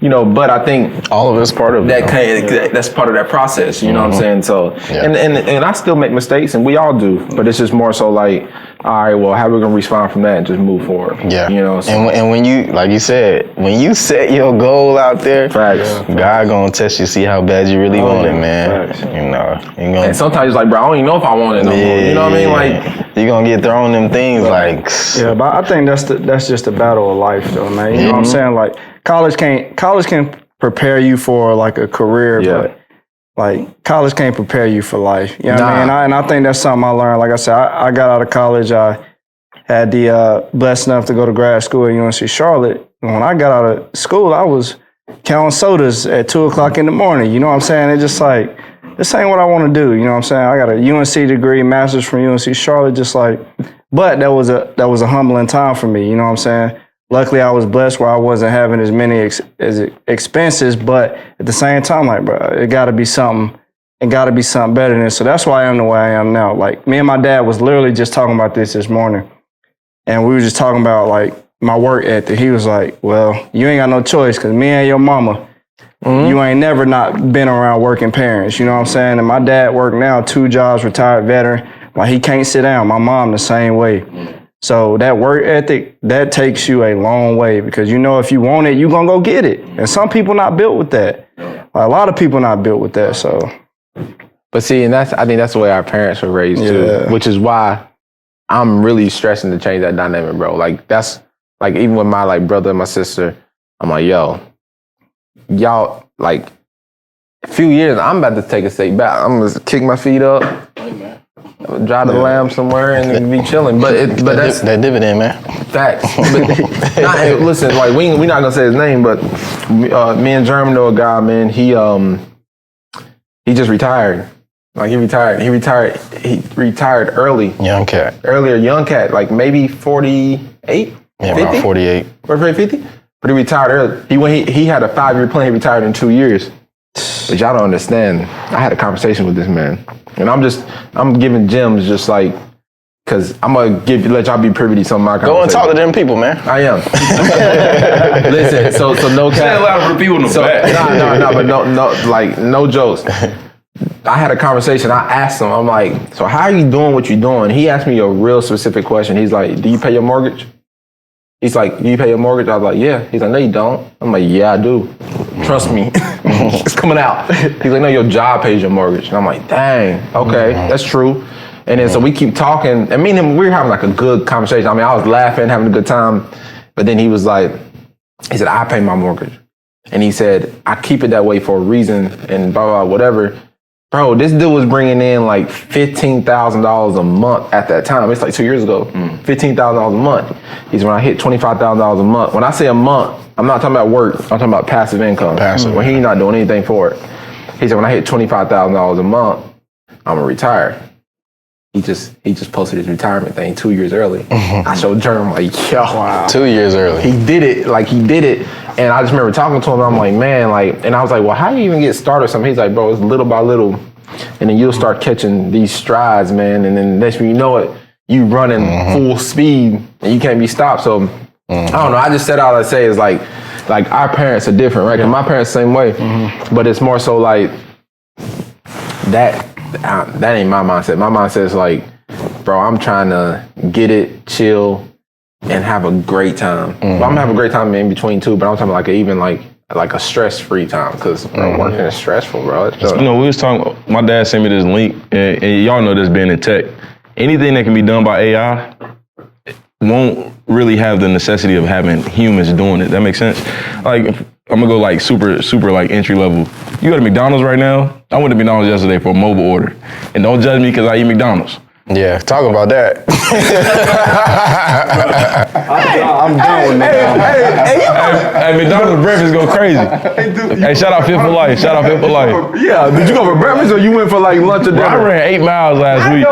But I think all of it's part of that. That's part of that process. You know what I'm saying? So, and I still make mistakes, and we all do. But it's just more so like, all right, well, how are we gonna respond from that and just move forward? Yeah. So. And when you, like you said, when you set your goal out there, facts. God gonna test you, see how bad you really want it, man. Facts. And sometimes it's like, bro, I don't even know if I want it no more. You know what I mean? Like, you're gonna get thrown them things like. Yeah, but I think that's just the battle of life, though, man. You know what I'm saying? Like, college can prepare you for like a career, but like college can't prepare you for life. You know what I mean? And I think that's something I learned. Like I said, I got out of college. I had the blessed enough to go to grad school at UNC Charlotte. And when I got out of school, I was counting sodas at 2:00 in the morning. You know what I'm saying? It's just like, this ain't what I want to do. You know what I'm saying? I got a UNC degree, master's from UNC Charlotte, but that was a humbling time for me. You know what I'm saying? Luckily, I was blessed where I wasn't having as many expenses, but at the same time, like, bro, it got to be something. It got to be something better than this. So that's why I am the way I am now. Like, me and my dad was literally just talking about this morning, and we were just talking about like my work ethic. He was like, "Well, you ain't got no choice because me and your mama, you ain't never not been around working parents." You know what I'm saying? And my dad worked now 2 jobs, retired veteran. Like, he can't sit down. My mom the same way. So that work ethic, that takes you a long way because you know if you want it, you're going to go get it. And some people not built with that. Like, a lot of people not built with that, so. But see, and I think that's the way our parents were raised too, which is why I'm really stressing to change that dynamic, bro. Like, that's, like, even with my, like, brother and my sister, I'm like, yo, y'all, like, a few years, I'm about to take a step back. I'm going to kick my feet up. Drive the lamb somewhere and be chilling, but that's that dividend, man. Facts. But listen, like we not gonna say his name, but me and German know a guy, man. He just retired. Like he retired early. Young cat, like maybe 48. Yeah, 50? Around 48. Or 50. But he retired early. He had a 5-year plan. He retired in 2 years. But y'all don't understand. I had a conversation with this man. And I'm giving gems just like, cause I'm gonna let y'all be privy to some of my conversation. Go and talk to them people, man. I am. Listen, so no cap. Say a lot of people in the back. No, but like no jokes. I had a conversation. I asked him, I'm like, so how are you doing what you're doing? He asked me a real specific question. He's like, do you pay your mortgage? He's like, do you pay your mortgage? I was like, yeah. He's like, no, you don't. I'm like, yeah, I do. Trust me. It's coming out. He's like, no, your job pays your mortgage. And I'm like, dang, okay, that's true. And then so we keep talking, and me and him, we were having like a good conversation. I mean, I was laughing, having a good time. But then he said, I pay my mortgage. And he said, I keep it that way for a reason and blah, blah, whatever. Bro, this dude was bringing in like $15,000 a month at that time. It's like 2 years ago. $15,000 a month. He said, when I hit $25,000 a month, when I say a month, I'm not talking about work. I'm talking about passive income. When he's not doing anything for it. He said, when I hit $25,000 a month, I'm gonna retire. He just posted his retirement thing 2 years early. I showed Jerm like, yo. Wow. 2 years early. He did it. And I just remember talking to him, and I'm like, man, like, and I was like, well, how do you even get started or something? He's like, bro, it's little by little. And then you'll start catching these strides, man. And then next thing you know it, you running full speed and you can't be stopped. So I don't know. I just said all I say is like our parents are different, right? Because my parents same way. But it's more so like that ain't my mindset. My mindset is like, bro, I'm trying to get it, chill, and have a great time. But I'm gonna have a great time in between too, but I'm talking like a stress-free time, because working is stressful, bro. You know, we was talking, my dad sent me this link, and y'all know this being in tech. Anything that can be done by AI won't really have the necessity of having humans doing it. That makes sense? Like, I'm gonna go like super like entry level. You go to McDonald's right now. I went to McDonald's yesterday for a mobile order. And don't judge me because I eat McDonald's. Yeah, talk about that. I'm done with McDonald's. Hey, McDonald's breakfast go crazy. Hey, shout out Fit for Life. Yeah, did you go for breakfast or you went for like lunch or dinner? Bro, I ran 8 miles last week.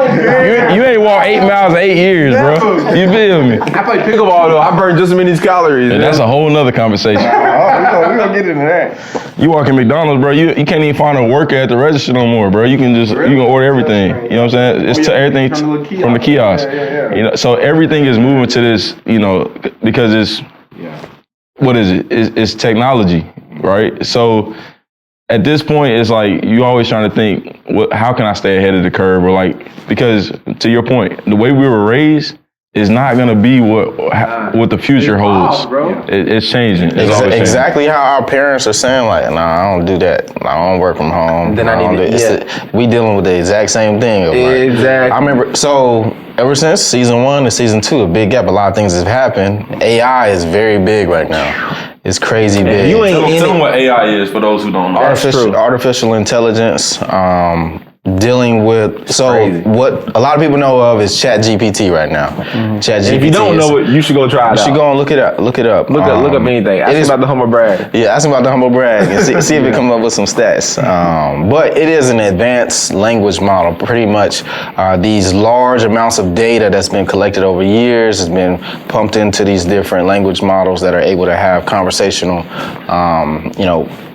You ain't walked 8 miles in 8 years, bro. You feel me? I play pickleball though. I burned just as many calories. And that's a whole nother conversation. We're gonna get into that. You walk in McDonald's, bro, you can't even find a worker at the register no more, bro. You can order everything. You know what I'm saying? It's everything from the kiosk. You know, so everything is moving to this, you know, because it's what is it? It's technology, right? So at this point, it's like you always trying to think, how can I stay ahead of the curve? Or like, because to your point, the way we were raised is not gonna be what the future holds. It's changing. It's always changing. Exactly how our parents are saying, like, nah, I don't do that. Nah, I don't work from home. Then we dealing with the exact same thing. Exactly. I remember, so ever since season 1 to season 2, a big gap. A lot of things have happened. AI is very big right now. It's crazy big. Tell them what AI is for those who don't know. Artificial intelligence. dealing with what a lot of people know of is ChatGPT right now. ChatGPT. If you don't know it, you should go try it out. You should go and look it up. Look up anything. Ask about the humble brag. Yeah, ask about the humble brag and see if it come up with some stats. But it is an advanced language model. Pretty much these large amounts of data that's been collected over years has been pumped into these different language models that are able to have conversational,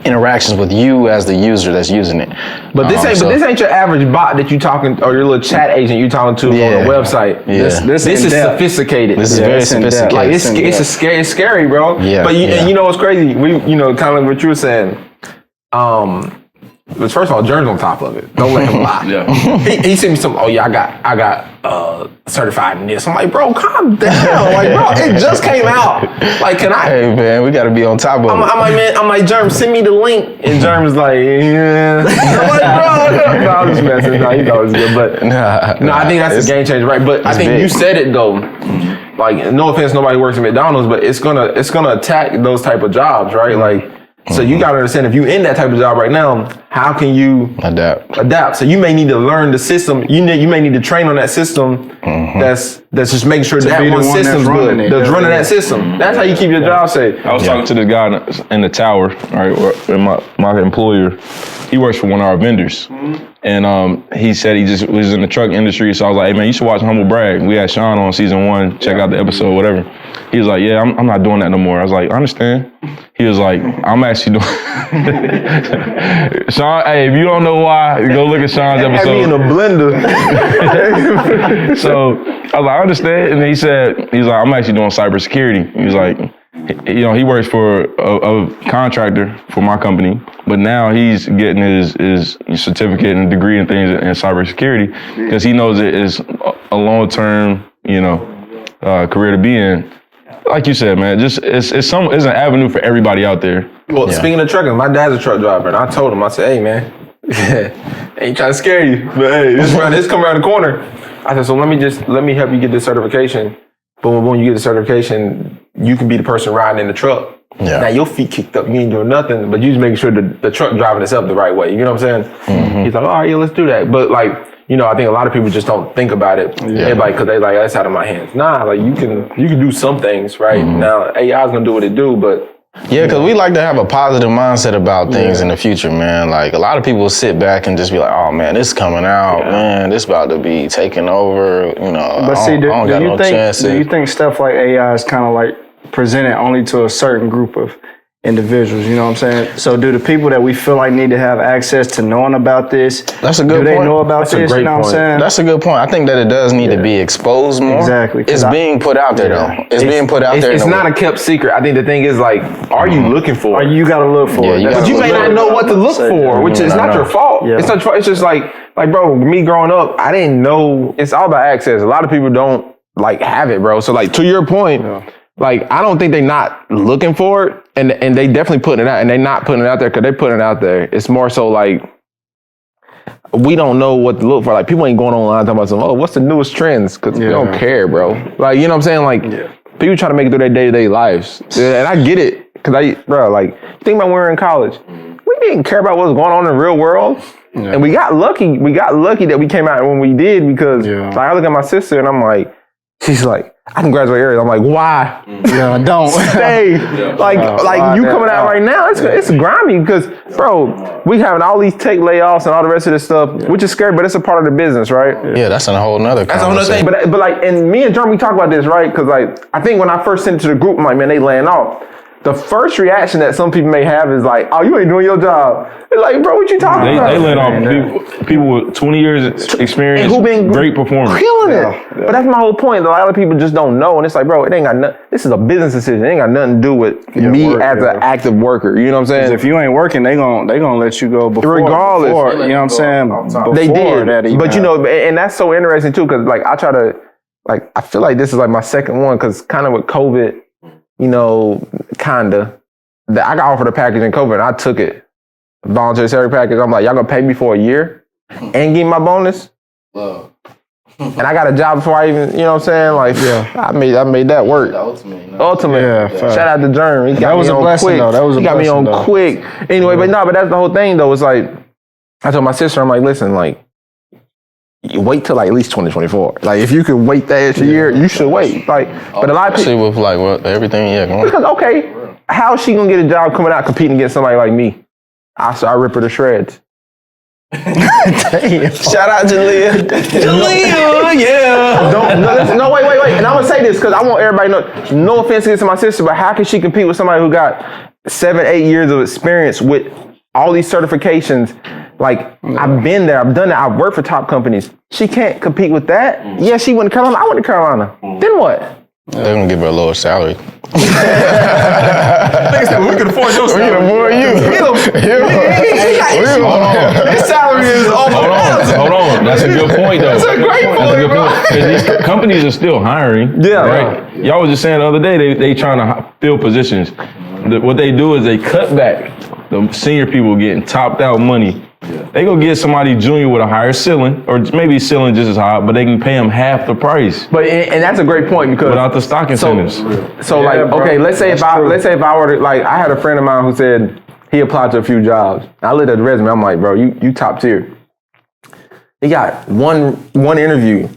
interactions with you as the user that's using it. But this ain't your average bot that you talking, or your little chat agent you talking to on the website. Yeah. This is sophisticated. This is very sophisticated. Like it's scary, bro. Yeah. But and you know what's crazy? We kind of like what you were saying. But first of all, Jerm's on top of it. Don't let him lie. He sent me some. Oh yeah, I got certified in this. I'm like, bro, calm down. Like, bro, it just came out. Like, can I? Hey man, we got to be on top of it. I'm like, Jerm, send me the link. And Jerm's like, yeah. I'm like, bro, no, I'm just messing. No, you know it's good, but no, I think that's a game changer, right? But I think big. You said it though. Like, no offense, nobody works at McDonald's, but it's gonna attack those type of jobs, right? Like. So you gotta understand, if you're in that type of job right now, how can you adapt? So you may need to learn the system. You may need to train on that system. That's just making sure that one system's good. That's running that system. That's how you keep your job safe. I was talking to this guy in the tower, right? And my employer, he works for one of our vendors. And he said he just was in the truck industry. So I was like, hey man, you should watch Humble Brag. We had Sean on season 1. Check out the episode, whatever. He was like, yeah, I'm not doing that no more. I was like, I understand. He was like, I'm actually doing Sean, hey, if you don't know why, go look at Sean's episode. Had me in a blender. So I was like, I understand. And then he was like, I'm actually doing cybersecurity. He was like, he works for a contractor for my company, but now he's getting his certificate and degree and things in cybersecurity because he knows it is a long-term, career to be in. Like you said, man, just it's an avenue for everybody out there. Well, speaking of trucking, my dad's a truck driver, and I told him, I said, hey man, ain't trying to scare you, but hey, this come around the corner. I said, so let me help you get this certification. But when you get the certification, you can be the person riding in the truck. Yeah. Now your feet kicked up, you ain't doing nothing, but you just making sure the truck driving itself the right way. You know what I'm saying? He's like, all right, yeah, let's do that. But like, I think a lot of people just don't think about it. Everybody, because they like, that's out of my hands. Nah, like you can do some things, right? Now AI's gonna do what it do, but yeah, because we like to have a positive mindset about things in the future, man. Like, a lot of people sit back and just be like, oh, man, this is coming out, man. This about to be taken over, But see, do you think stuff like AI is kind of like presented only to a certain group of individuals, you know what I'm saying? So do the people that we feel like need to have access to knowing about this, that's a good point. Do they know about this, you know what I'm saying? That's a good point. I think that it does need to be exposed more. Exactly. It's being put out there, though. It's being put out there. It's not a kept secret. I think the thing is, like, are you looking for it? You got to look for it. But you may not know what to look for, which is not your fault. It's not. It's just like, bro, me growing up, I didn't know. It's all about access. A lot of people don't, like, have it, bro. So, like, to your point, like, I don't think they're not looking for it, and they definitely putting it out, and they not putting it out there because they're putting it out there. It's more so like, we don't know what to look for. Like, people ain't going online talking about what's the newest trends? Because they don't care, bro. Like, you know what I'm saying? Like, people trying to make it through their day-to-day lives. And I get it. Because, think about when we were in college. We didn't care about what's going on in the real world. Yeah. And we got lucky. We got lucky that we came out when we did because, like, I look at my sister and I'm like, she's like, I can graduate early. I'm like, why? Yeah, don't stay. You coming out right now? It's grimy because, bro, we having all these tech layoffs and all the rest of this stuff, which is scary, but it's a part of the business, right? Yeah, that's a whole nother. That's a whole nother thing. But like, and me and Jerm, we talk about this, right? Because like, I think when I first sent it to the group, I'm like, man, they laying off. The first reaction that some people may have is like, oh, you ain't doing your job. It's like, bro, what you talking about? They let off people with 20 years experience, who been great performers. Killing it. Yeah. But that's my whole point. A lot of people just don't know. And it's like, bro, it ain't got nothing. This is a business decision. It ain't got nothing to do with me as an active worker. You know what I'm saying? If you ain't working, they gonna let you go regardless. You know what I'm saying? They did. But and that's so interesting too, because like I try to, like, I feel like this is like my second one, because kind of with COVID, kinda. I got offered a package in COVID and I took it. Voluntary salary package. I'm like, y'all gonna pay me for a year and give me my bonus? Love. And I got a job before I even, you know what I'm saying? Like, I made that work. Ultimate. Yeah. Shout out to Jerm. He got me on quick. He got me on quick. Anyway, but that's the whole thing though. It's like, I told my sister, I'm like, listen, like, you wait till like at least 2024. Like if you can wait that extra year, you should wait. Like, but a lot of people with like what everything, going. Because okay, how is she gonna get a job coming out competing against somebody like me? I rip her to shreds. Damn. Shout out to Leah. Yeah. No, wait. And I'm gonna say this because I want everybody to know. No offense against my sister, but how can she compete with somebody who got 7-8 years of experience with all these certifications? Like I've been there, I've done that. I've worked for top companies. She can't compete with that. Yeah, she went to Carolina. I went to Carolina. Then what? They're gonna give her a lower salary. Nigga said, we can afford your salary. We can afford you. His salary is Hold on. That's a good point, though. That's a great point, bro. Because these companies are still hiring. Yeah. Right? Y'all was just saying the other day, they trying to fill positions. What they do is they cut back the senior people getting topped out money. They go get somebody junior with a higher ceiling, or maybe ceiling just as high, but they can pay them half the price. But and that's a great point because without the stock incentives. So let's say if I were to, like, I had a friend of mine who said he applied to a few jobs. I looked at the resume. I'm like, bro, you top tier. He got one interview,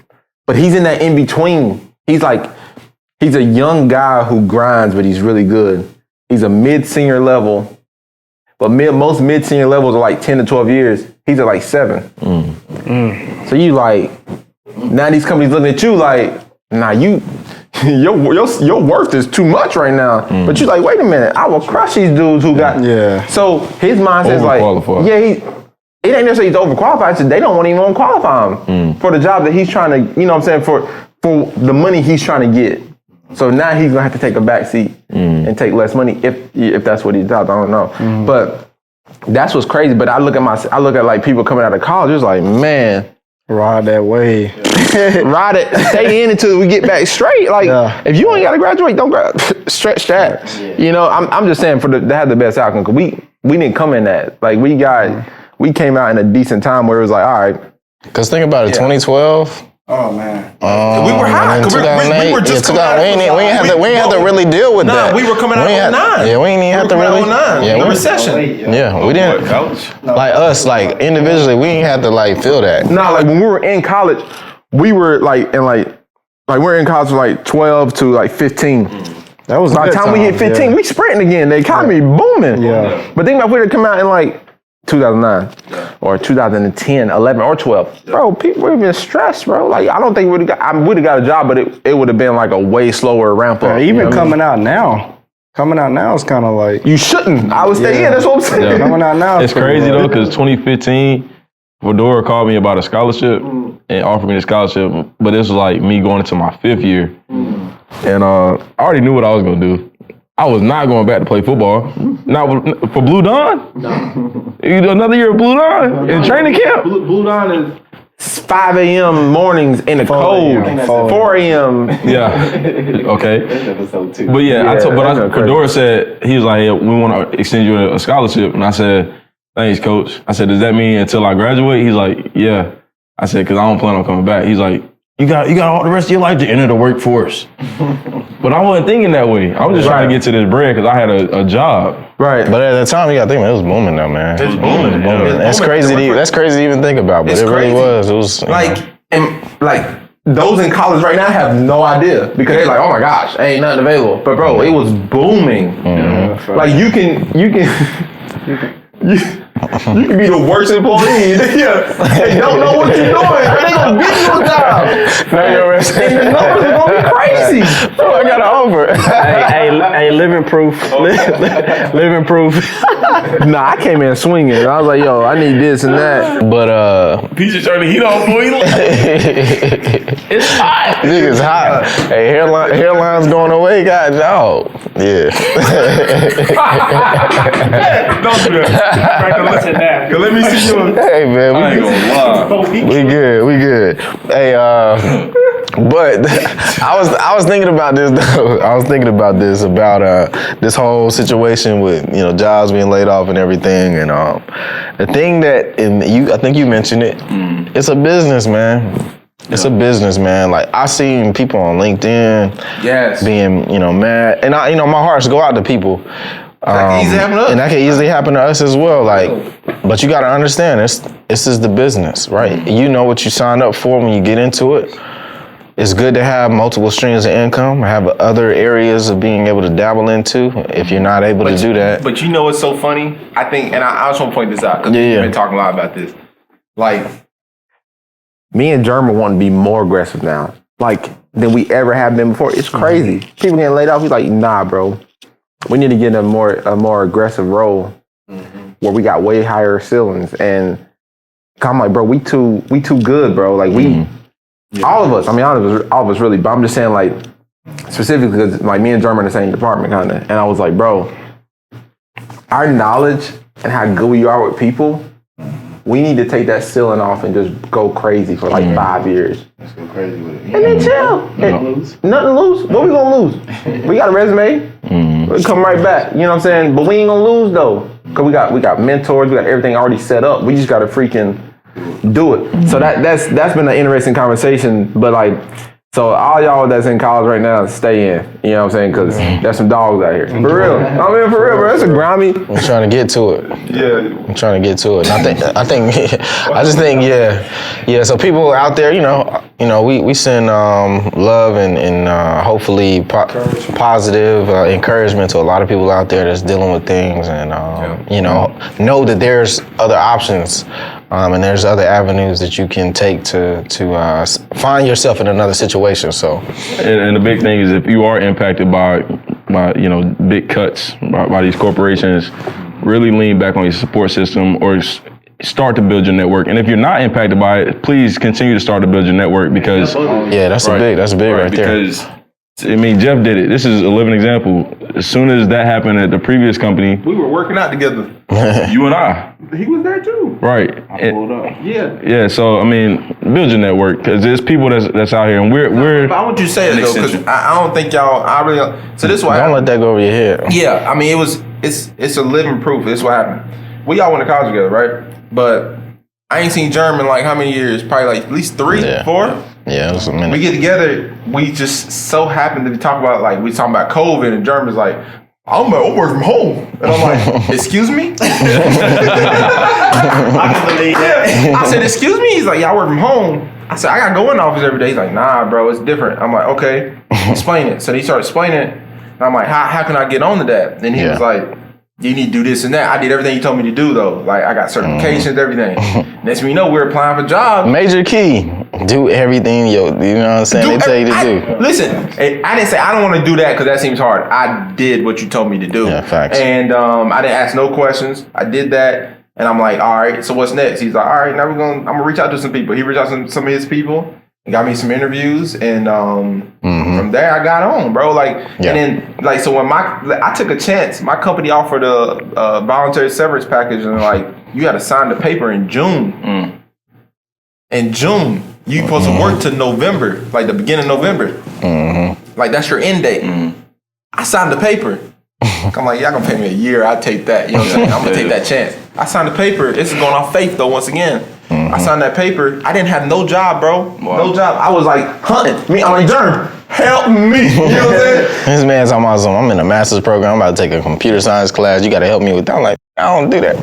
but he's in that in between. He's a young guy who grinds, but he's really good. He's a mid-senior level. But most mid-senior levels are like 10 to 12 years. He's at like 7. So you like, now these companies looking at you like, nah, your worth is too much right now. But you like, wait a minute, I will crush these dudes who got. Yeah. So his mindset is like, it ain't necessarily he's overqualified. So they don't even want to qualify him for the job that he's trying to, you know what I'm saying, for the money he's trying to get. So now he's gonna have to take a back seat and take less money if that's what he's out. I don't know, but that's what's crazy. But I look at like people coming out of college. It's like, man, ride that way, ride it, stay in until we get back straight. Like if you ain't gotta graduate, don't stretch that. You know, I'm just saying to have the best outcome because we didn't come in that. Like we came out in a decent time where it was like, all right. Because think about it, 2012. Oh man, we were high. We were just coming out. We ain't had to really deal with that. We were coming out of 09. Yeah, we ain't even have to really. The recession. Yeah, we didn't. Like us, like individually, we ain't had to like feel that. Nah, like when we were in college, we were like we're in college from like 12 to like 15. That was by the time we hit 15, we sprinting again. The economy booming. Yeah. But think about if we would have come out in like 2009 or 2010, 11 or 12. Bro, people would have been stressed, bro. Like, I don't think we would have got a job, but it would have been like a way slower ramp up. Even coming out now is kind of like... You shouldn't. I would stay in, that's what I'm saying. Yeah. Coming out now. It's crazy though, because 2015, Fedora called me about a scholarship and offered me the scholarship, but this was like me going into my 5th year. And I already knew what I was going to do. I was not going back to play football. Not for Blue Dawn? No. You do another year of Blue Dawn in training camp? Blue Dawn is 5 a.m. mornings in the cold. 4 a.m. Yeah. Okay. But yeah, Fedora said, he was like, yeah, we want to extend you a scholarship. And I said, thanks, coach. I said, does that mean until I graduate? He's like, yeah. I said, because I don't plan on coming back. He's like, you got all the rest of your life to enter the workforce. But I wasn't thinking that way. I was just trying to get to this bread because I had a job. Right. But at the time, you got to think, man, it was booming though, man. It was booming. That's crazy. That's crazy to even think about, but it really was. It was like those in college right now have no idea because they're like, oh my gosh, ain't nothing available. But bro, it was booming. Like you can be the worst employee. They don't know what you're doing. They gonna get you a job. And the numbers are gonna be crazy. Oh, I got an offer. hey, living proof. Living proof. Nah, I came in swinging. I was like, yo, I need this and that. But Peach trying to heat on, boy. It's hot. Nigga's hot. Hey, hairline's going away, God, y'all. Yeah. Don't do that. Listen that. Let me see you. Hey man, we good. Hey, but I was thinking about this though. I was thinking about this this whole situation with jobs being laid off and everything, and the thing that I think you mentioned it. It's a business, man. It's a business, man. Like I seen people on LinkedIn, being mad, and my hearts go out to people. That can easily happen to us. And that can easily happen to us as well. Like, but you got to understand, this is the business, right? You know what you signed up for when you get into it. It's good to have multiple streams of income, have other areas of being able to dabble into if you're not able to do that. But you know what's so funny? I think, and I just want to point this out because we've been talking a lot about this. Like, me and German want to be more aggressive now, like, than we ever have been before. It's crazy. People getting laid off. He's like, nah, bro. We need to get a more aggressive role where we got way higher ceilings. And I'm like, bro, we too good, bro. Like all of us. I mean, all of us really. But I'm just saying, like, specifically because like me and German are in the same department, kind of. And I was like, bro, our knowledge and how good we are with people, we need to take that ceiling off and just go crazy for like 5 years. Let's go crazy with it. And then chill. Nothing to lose. What we gonna lose? We got a resume. We come right back. You know what I'm saying? But we ain't gonna lose though, cause we got mentors. We got everything already set up. We just gotta freaking do it. So that's been an interesting conversation. But like, so all y'all that's in college right now, stay in. You know what I'm saying? Because there's some dogs out here. For real. I mean, for real, bro. That's a grimy. I'm trying to get to it. Yeah. I'm trying to get to it. And I just think, yeah. So people out there, you know, we send love and hopefully positive encouragement to a lot of people out there that's dealing with things, and you know that there's other options. And there's other avenues that you can take to find yourself in another situation. So, and the big thing is if you are impacted by big cuts by these corporations, really lean back on your support system or start to build your network. And if you're not impacted by it, please continue to start to build your network because that's big right there. Because I mean, Jeff did it. This is a living example. As soon as that happened at the previous company, we were working out together. You and I. He was there too. Right. I pulled up. Yeah. Yeah. So I mean, build your network because there's people that's out here, and we're. But I want you to say it though, because I don't think y'all. I really. So this is what don't let that go over your head. Yeah. I mean, it's a living proof. This is what happened. We all went to college together, right? But I ain't seen German like how many years? Probably like at least 3, 4. Yeah, it was a minute. We get together. We just so happen to be talking about like we talking about COVID, and German's like, I'm work from home, and I'm like, excuse me. I can believe that. I said, excuse me. He's like, yeah, I work from home. I said, I gotta go in the office every day. He's like, nah, bro, it's different. I'm like, okay, explain it. So he started explaining it, and I'm like, how can I get on to that? And he was like, you need to do this and that. I did everything you told me to do though. Like I got certifications, everything. Next thing you know, we're applying for jobs. Major key. Do everything you know what I'm saying? They tell you to do. Listen, I didn't say I don't want to do that because that seems hard. I did what you told me to do. Yeah, facts. And I didn't ask no questions. I did that. And I'm like, all right, so what's next? He's like, all right, now I'm gonna reach out to some people. He reached out to some of his people. Got me some interviews, and from there I got on, bro. Like, and then like, so when I took a chance, my company offered a voluntary severance package, and like, you got to sign the paper in June. In June, you supposed to work to November, like the beginning of November. Like that's your end date. I signed the paper. I'm like, y'all gonna pay me a year? I take that. You know what I'm saying? I'm gonna take that chance. I signed the paper. This is going off faith though. Once again. I signed that paper. I didn't have no job, bro. Wow. No job. I was like hunting. I'm like, Germ, help me. You know what I'm saying? This man's talking about something. I'm in a master's program. I'm about to take a computer science class. You got to help me with that. I'm like, I don't do that.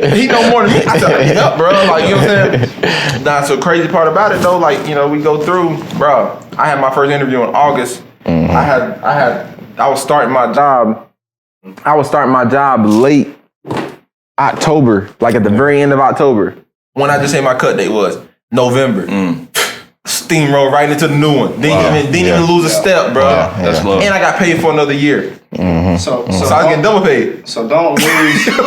But he know more than me. I said, help, bro. Like, you know what I'm saying? Nah, so crazy part about it though, like, you know, we go through, bro. I had my first interview in August. I was starting my job late October, like at the very end of October. When I just say my cut date was November. Steamroll right into the new one. Didn't even lose a step, bro. That's love. And I got paid for another year. So I was getting double paid. So don't lose. You know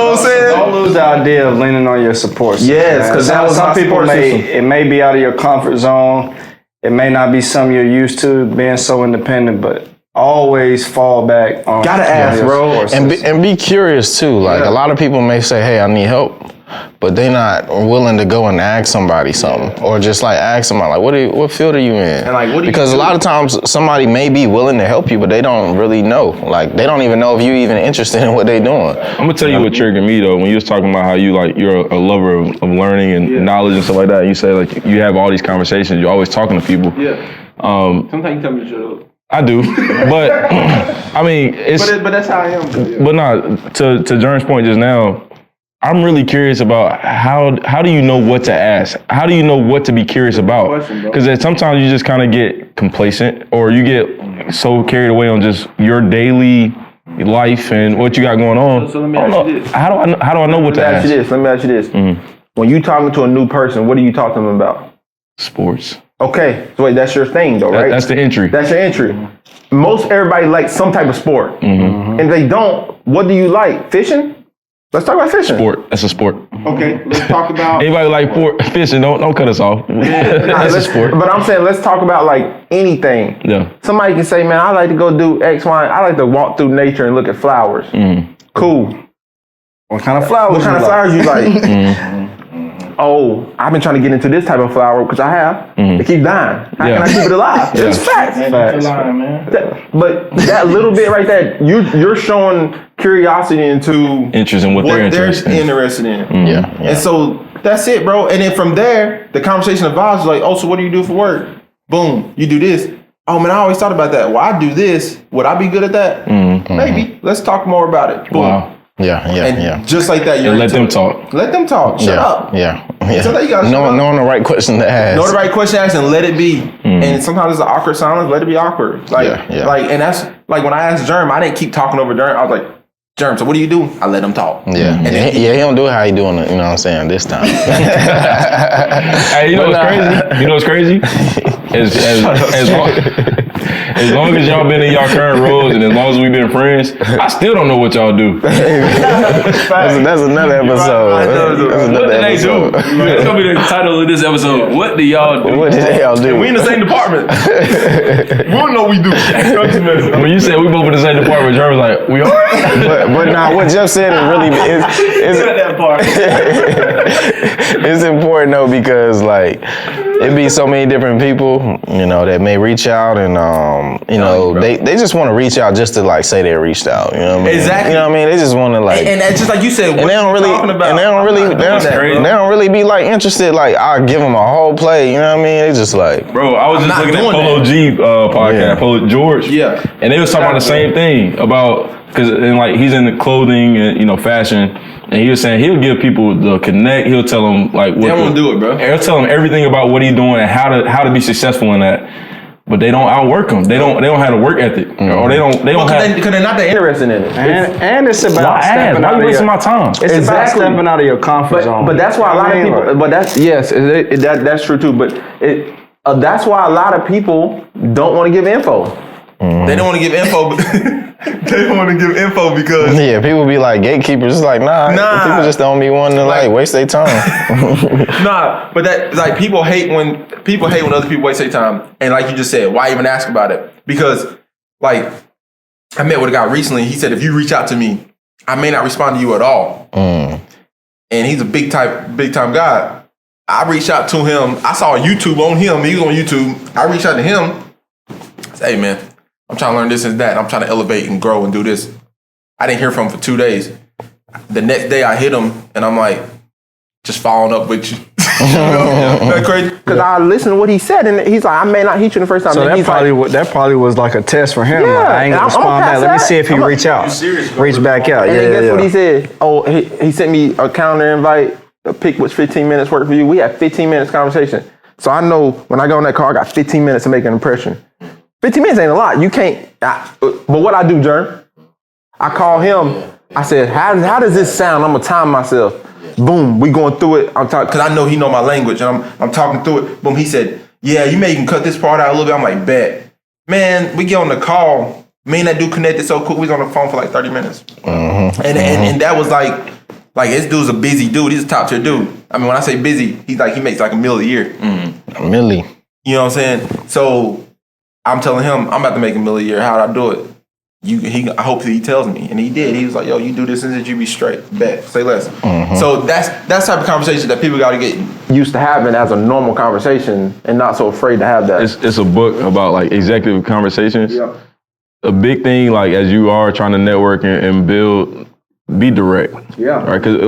what I'm saying? Don't lose the idea of leaning on your support system. Yes, because some people may be out of your comfort zone. It may not be something you're used to being so independent, but always fall back on. Gotta ask, bro, and be curious too. Like a lot of people may say, "Hey, I need help," but they're not willing to go and ask somebody something, or just like ask somebody, like, what field are you in? And like, what do you because do? a lot of times somebody may be willing to help you, but they don't really know. Like they don't even know if you even interested in what they're doing. I'm gonna tell you what triggered me though when you was talking about how you're a lover of learning and knowledge and stuff like that. And you say like you have all these conversations. You're always talking to people. Sometimes you tell me to shut up. I do, but I mean, it's. But that's how I am. But no, to Jern's point just now, I'm really curious about how do you know what to ask? How do you know what to be curious about? Because sometimes you just kind of get complacent, or you get so carried away on just your daily life and what you got going on. So let me ask you this. How do I know what to ask? Let me ask you this. Mm-hmm. When you talking to a new person, what do you talk to them about? Sports. Okay, so wait, that's your thing though, right? That's the entry. That's your entry. Most everybody likes some type of sport. Mm-hmm. And if they don't, what do you like? Fishing? Let's talk about fishing. Sport. That's a sport. Okay, let's talk about... Anybody like fishing, don't cut us off. That's a sport. But I'm saying, let's talk about like anything. Yeah. Somebody can say, man, I like to go do X, Y. I like to walk through nature and look at flowers. Mm. Cool. What kind of flowers? What kind of flowers you like? Oh, I've been trying to get into this type of flower because I have. It keeps dying. How can I keep it alive? It's facts. But that little bit right there, you're showing curiosity into interest in what they're interested in. Yeah. And so that's it, bro. And then from there, the conversation evolves like, oh, so what do you do for work? Boom, you do this. Oh man, I always thought about that. Well, I do this. Would I be good at that? Maybe. Let's talk more about it. Boom. Wow. Yeah. Just like that, you're let them talk. Let them talk. Shut up. Yeah. So you gotta knowing the right question to ask. Know the right question to ask and let it be. And sometimes it's an awkward silence. Let it be awkward. Like, and that's like when I asked Germ, I didn't keep talking over Germ. I was like, Germ, so what do you do? I let him talk. Yeah. And then, he don't do it how he doing it. You know what I'm saying? This time. Hey, you know what's crazy? You know what's crazy? As long as y'all been in y'all current roles and as long as we've been friends, I still don't know what y'all do. that's another episode. What do they do? That's gonna be the title of this episode. What do y'all do? What did y'all do? we in the same department. We don't know what we do. When you said we both in the same department, Jeremy was like, we are? But now what Jeff said is really it's important though, because like it be so many different people, you know, that may reach out and you know, they just want to reach out just to like say they reached out. You know what I mean? Exactly. You know what I mean? They just want to like, and that's just like you said. and they don't really, they don't really be like interested. Like I'll give them a whole play. You know what I mean? They just like, bro. I was just looking at Polo G podcast, Polo George. Yeah, and they was talking about the same thing about because like he's in the clothing and fashion. And he was saying he'll give people the connect. He'll tell them like what they want to do it, bro. He'll tell them everything about what he's doing and how to be successful in that. But they don't outwork them. They don't have a work ethic, or they don't have because they're not that interested in it. And it's about stepping out of of my time. It's about stepping out of your comfort zone. But that's why a lot of people. But that's that's true too. But that's why a lot of people don't want to give info. They don't want to give info. They don't want to give info because people be like gatekeepers. It's like nah. People just don't be wanting to like waste their time. But that like people hate when other people waste their time. And like you just said, why even ask about it? Because like I met with a guy recently. He said if you reach out to me, I may not respond to you at all. And he's a big time guy. I reached out to him. I saw YouTube on him. He was on YouTube. I reached out to him. I said, hey man, I'm trying to learn this and that. I'm trying to elevate and grow and do this. I didn't hear from him for 2 days. The next day I hit him and I'm like, just following up with you. That's crazy. Because I listened to what he said and he's like, I may not hit you the first time. So that probably was like a test for him. Yeah, like, I ain't gonna respond back. Let me see if he reach out. Reach back out. And then guess what he said? Oh, he sent me a calendar invite. A pick which 15 minutes work for you. We had 15 minutes conversation. So I know when I go in that car, I got 15 minutes to make an impression. 15 minutes ain't a lot. You can't. But what I do, Jern, I call him. I said, how does this sound? I'm gonna time myself. Boom, we going through it. I'm talking because I know he know my language, and I'm talking through it. Boom, he said, yeah, you may can cut this part out a little bit. I'm like, bet. Man, we get on the call. Me and that dude connected so quick. We was on the phone for like 30 minutes. And that was like this dude's a busy dude. He's a top tier dude. I mean, when I say busy, he's like he makes like $1 million a year. $1 million. You know what I'm saying? So I'm telling him I'm about to make $1 million a year. How'd I do it? I hope he tells me, and he did. He was like, "Yo, you do this, and that you be straight. Bet, say less." So that's type of conversation that people got to get used to having as a normal conversation, and not so afraid to have that. It's a book about like executive conversations. Yeah. A big thing, like as you are trying to network and build be direct. Yeah. Right, because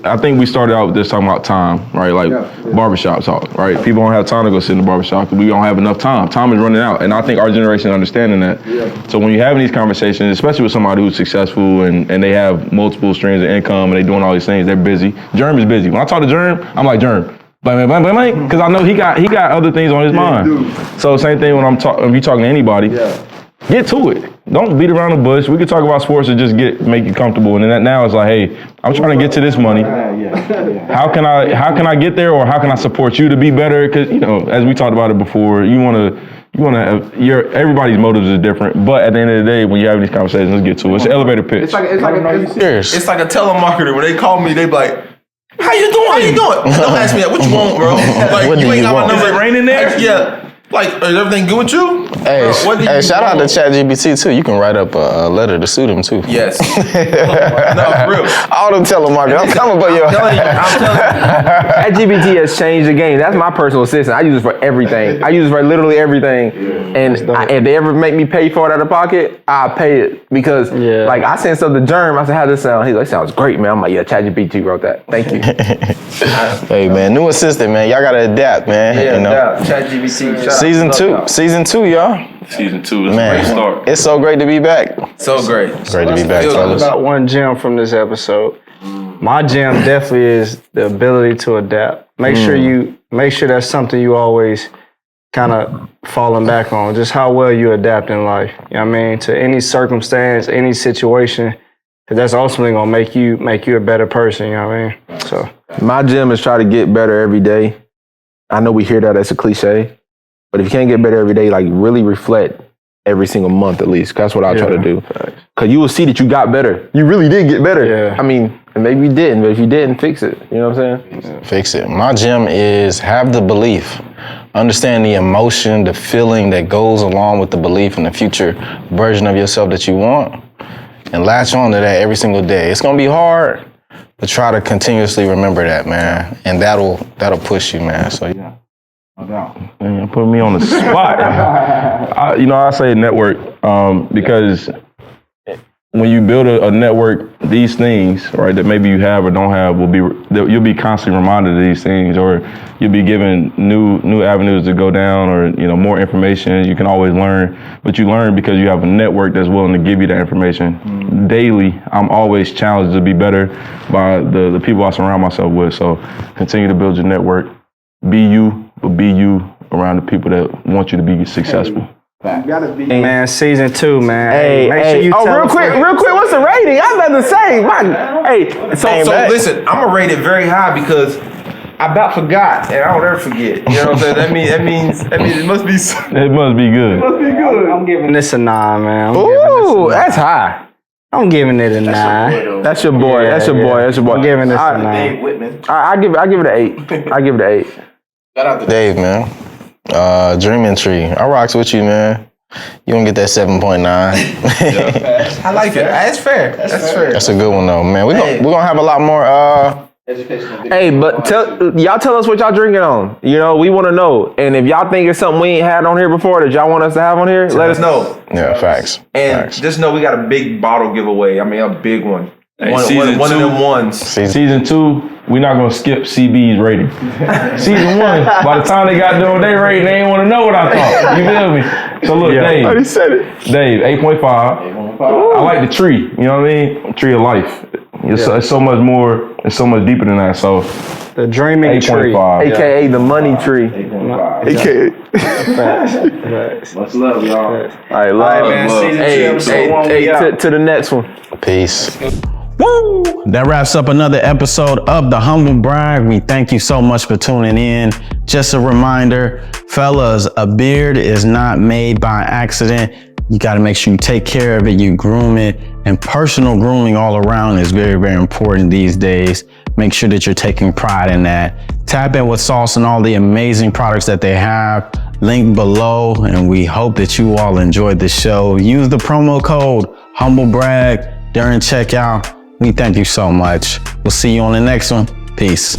I think we started out with this talking about time, right? Like barbershop talk, right? People don't have time to go sit in the barbershop. We don't have enough time. Time is running out, and I think our generation is understanding that. Yeah. So when you're having these conversations, especially with somebody who's successful and they have multiple streams of income and they doing all these things, they're busy. Germ is busy. When I talk to Germ, I'm like, Germ, because I know he got other things on his mind. So same thing when if you talking to anybody. Yeah. Get to it. Don't beat around the bush. We can talk about sports and just make you comfortable. And then now it's like, hey, I'm trying to get to this money. How can I get there, or how can I support you to be better? Because as we talked about it before, everybody's motives is different. But at the end of the day, when you're having these conversations, let's get to it. It's an elevator pitch. It's like a telemarketer. When they call me, they be like, how you doing? Don't ask me that. What you want, bro? Like, what you ain't got my number. Is it raining there? Yeah. Like, is everything good with you? Hey, shout out to ChatGPT too. You can write up a letter to sue them too. Yes. No, for real. All them telemarketers. I'm coming for you. I'm telling you. ChatGPT has changed the game. That's my personal assistant. I use it for everything. I use it for literally everything. And if they ever make me pay for it out of pocket, I'll pay it. Because like I sent stuff to Germ. I said, how does this sound? He's like, sounds great, man. I'm like, yeah, ChatGPT wrote that. Thank you. Hey man, new assistant, man. Y'all gotta adapt, man. Yeah, adapt. ChatGPT. Season 2, y'all. Season 2 is a Man, great start. It's so great to be back. So great. Great to be back, fellas. About one gem from this episode. My gem definitely is the ability to adapt. Make sure that's something you always kind of falling back on. Just how well you adapt in life. You know what I mean? To any circumstance, any situation. Because that's ultimately gonna make you a better person. You know what I mean? So my gem is try to get better every day. I know we hear that as a cliche. But if you can't get better every day, like really reflect every single month at least. That's what I try to do. Because you will see that you got better. You really did get better. Yeah. I mean, maybe you didn't, but if you didn't, fix it. You know what I'm saying? Yeah. Fix it. My gem is have the belief. Understand the emotion, the feeling that goes along with the belief in the future version of yourself that you want. And latch on to that every single day. It's going to be hard, but try to continuously remember that, man. And that'll push you, man. So, yeah. Man, put me on the spot. I say network because when you build a network, these things, right, that maybe you have or don't have, you'll be constantly reminded of these things, or you'll be given new avenues to go down, or more information. You can always learn, but you learn because you have a network that's willing to give you that information. Daily, I'm always challenged to be better by the people I surround myself with. So continue to build your network. Be you, but be you around the people that want you to be successful. You gotta be, man. Season 2, man. Make sure you real quick. What's the rating? I'm about to say, so listen, I'm gonna rate it very high because I about forgot, and I don't ever forget. You know what I'm saying? That means it must be. It must be good. I'm giving this a 9, man. Ooh, that's high. I'm giving it a 9. That's your boy. That's your boy. I'm giving this a 9. I give it an 8. I give it an 8. Shout out to Dave, man. Dreaming Tree. I rocks with you, man. You gonna get that 7.9. I like it. That's fair. That's fair. That's a good one though, man. We're gonna have a lot more Hey, but tell us what y'all drinking on. We want to know. And if y'all think it's something we ain't had on here before that y'all want us to have on here, let us know. Yeah, facts. And just know we got a big bottle giveaway. I mean, a big one. Hey, one of them ones. Season 2, we're not gonna skip CB's rating. Season 1, by the time they got done their rating, they ain't want to know what I thought. You feel me? So look, Dave. I said it. Dave, 8.5. I like the tree. You know what I mean? Tree of life. It's so much more. It's so much deeper than that. So the dreaming tree, aka the money tree, aka. Much love, y'all. All right, love. Man, to the next one. Peace. Woo! That wraps up another episode of The Humble Brag. We thank you so much for tuning in. Just a reminder, fellas, a beard is not made by accident. You got to make sure you take care of it, you groom it, and personal grooming all around is very, very important these days. Make sure that you're taking pride in that. Tap in with Sauce and all the amazing products that they have. Link below, and we hope that you all enjoyed the show. Use the promo code HumbleBrag during checkout. We thank you so much. We'll see you on the next one. Peace.